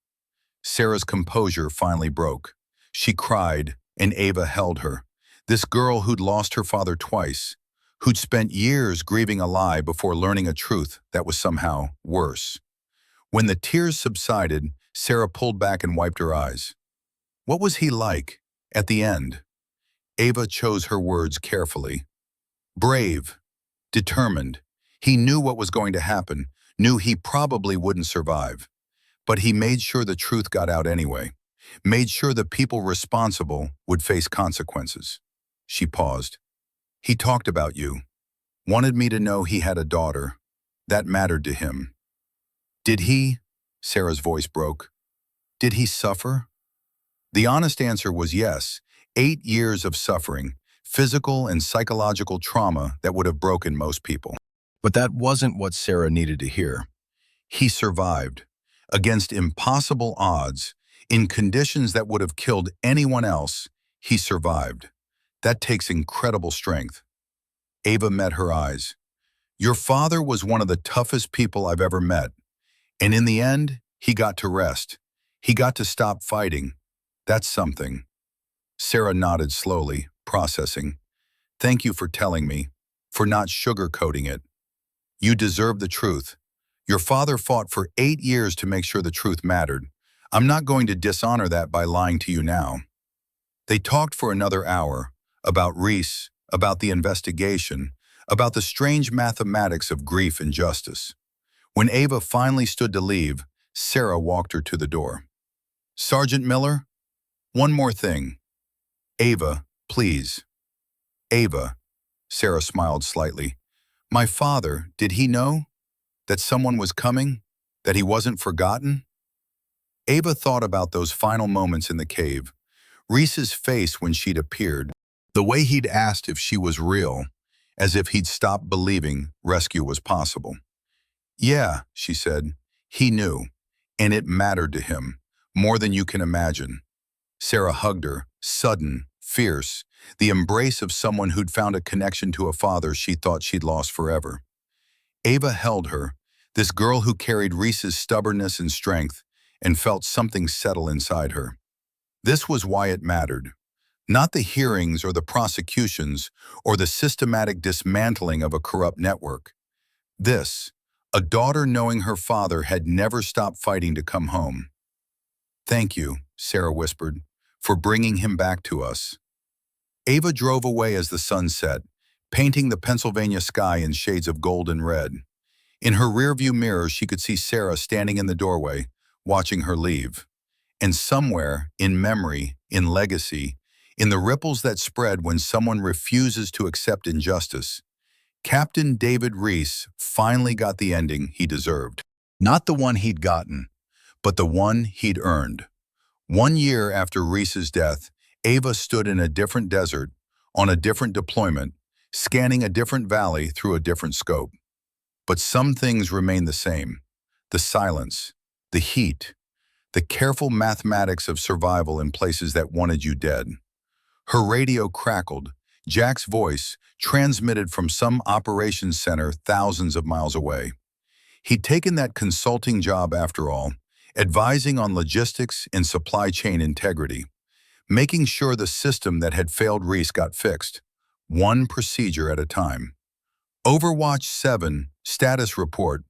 Sarah's composure finally broke. She cried, and Ava held her. This girl who'd lost her father twice, who'd spent years grieving a lie before learning a truth that was somehow worse. When the tears subsided, Sarah pulled back and wiped her eyes. What was he like, at the end? Ava chose her words carefully. Brave, determined. He knew what was going to happen, knew he probably wouldn't survive. But he made sure the truth got out anyway, made sure the people responsible would face consequences. She paused. He talked about you, wanted me to know he had a daughter. That mattered to him. Did he? Sarah's voice broke. Did he suffer? The honest answer was yes. 8 years of suffering, physical and psychological trauma that would have broken most people. But that wasn't what Sarah needed to hear. He survived, against impossible odds, in conditions that would have killed anyone else. He survived. That takes incredible strength. Ava met her eyes. Your father was one of the toughest people I've ever met. And in the end, he got to rest. He got to stop fighting. That's something. Sarah nodded slowly, processing. Thank you for telling me, for not sugarcoating it. You deserve the truth. Your father fought for 8 years to make sure the truth mattered. I'm not going to dishonor that by lying to you now. They talked for another hour, about Reese, about the investigation, about the strange mathematics of grief and justice. When Ava finally stood to leave, Sarah walked her to the door. Sergeant Miller? One more thing. Ava, please. Ava, Sarah smiled slightly. My father, did he know? That someone was coming? That he wasn't forgotten? Ava thought about those final moments in the cave. Reese's face when she'd appeared. The way he'd asked if she was real, as if he'd stopped believing rescue was possible. Yeah, she said. He knew. And it mattered to him. More than you can imagine. Sarah hugged her, sudden, fierce, the embrace of someone who'd found a connection to a father she thought she'd lost forever. Ava held her, this girl who carried Reese's stubbornness and strength, and felt something settle inside her. This was why it mattered. Not the hearings or the prosecutions or the systematic dismantling of a corrupt network. This, a daughter knowing her father had never stopped fighting to come home. Thank you, Sarah whispered, for bringing him back to us. Ava drove away as the sun set, painting the Pennsylvania sky in shades of gold and red. In her rearview mirror, she could see Sarah standing in the doorway, watching her leave. And somewhere, in memory, in legacy, in the ripples that spread when someone refuses to accept injustice, Captain David Reese finally got the ending he deserved. Not the one he'd gotten, but the one he'd earned. 1 year after Reese's death, Ava stood in a different desert, on a different deployment, scanning a different valley through a different scope. But some things remain the same. The silence, the heat, the careful mathematics of survival in places that wanted you dead. Her radio crackled, Jack's voice transmitted from some operations center thousands of miles away. He'd taken that consulting job after all, advising on logistics and supply chain integrity, making sure the system that had failed Reese got fixed, one procedure at a time. Overwatch 7, status report.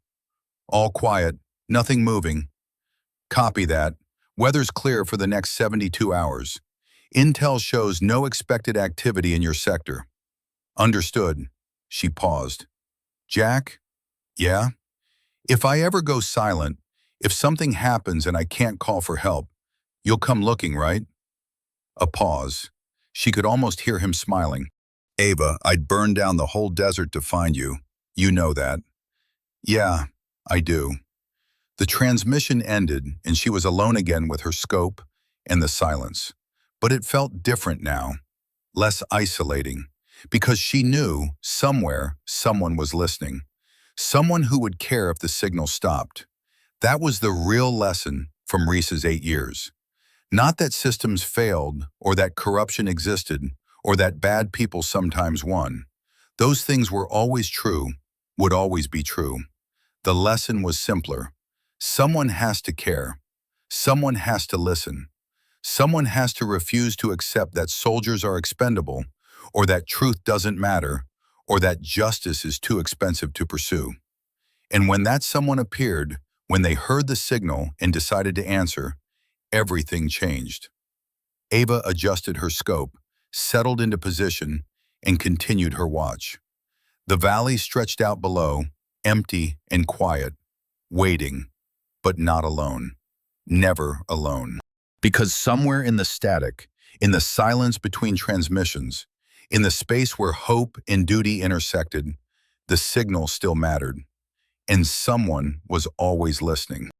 All quiet, nothing moving. Copy that. Weather's clear for the next 72 hours. Intel shows no expected activity in your sector. Understood. She paused. Jack? Yeah? If I ever go silent, If something happens and I can't call for help, you'll come looking, right? A pause. She could almost hear him smiling. Ava, I'd burn down the whole desert to find you. You know that. Yeah, I do. The transmission ended and she was alone again with her scope and the silence. But it felt different now, less isolating, because she knew somewhere someone was listening. Someone who would care if the signal stopped. That was the real lesson from Reese's 8 years. Not that systems failed, or that corruption existed, or that bad people sometimes won. Those things were always true, would always be true. The lesson was simpler. Someone has to care. Someone has to listen. Someone has to refuse to accept that soldiers are expendable, or that truth doesn't matter, or that justice is too expensive to pursue. And when that someone appeared, when they heard the signal and decided to answer, everything changed. Ava adjusted her scope, settled into position, and continued her watch. The valley stretched out below, empty and quiet, waiting, but not alone. Never alone. Because somewhere in the static, in the silence between transmissions, in the space where hope and duty intersected, the signal still mattered. And someone was always listening.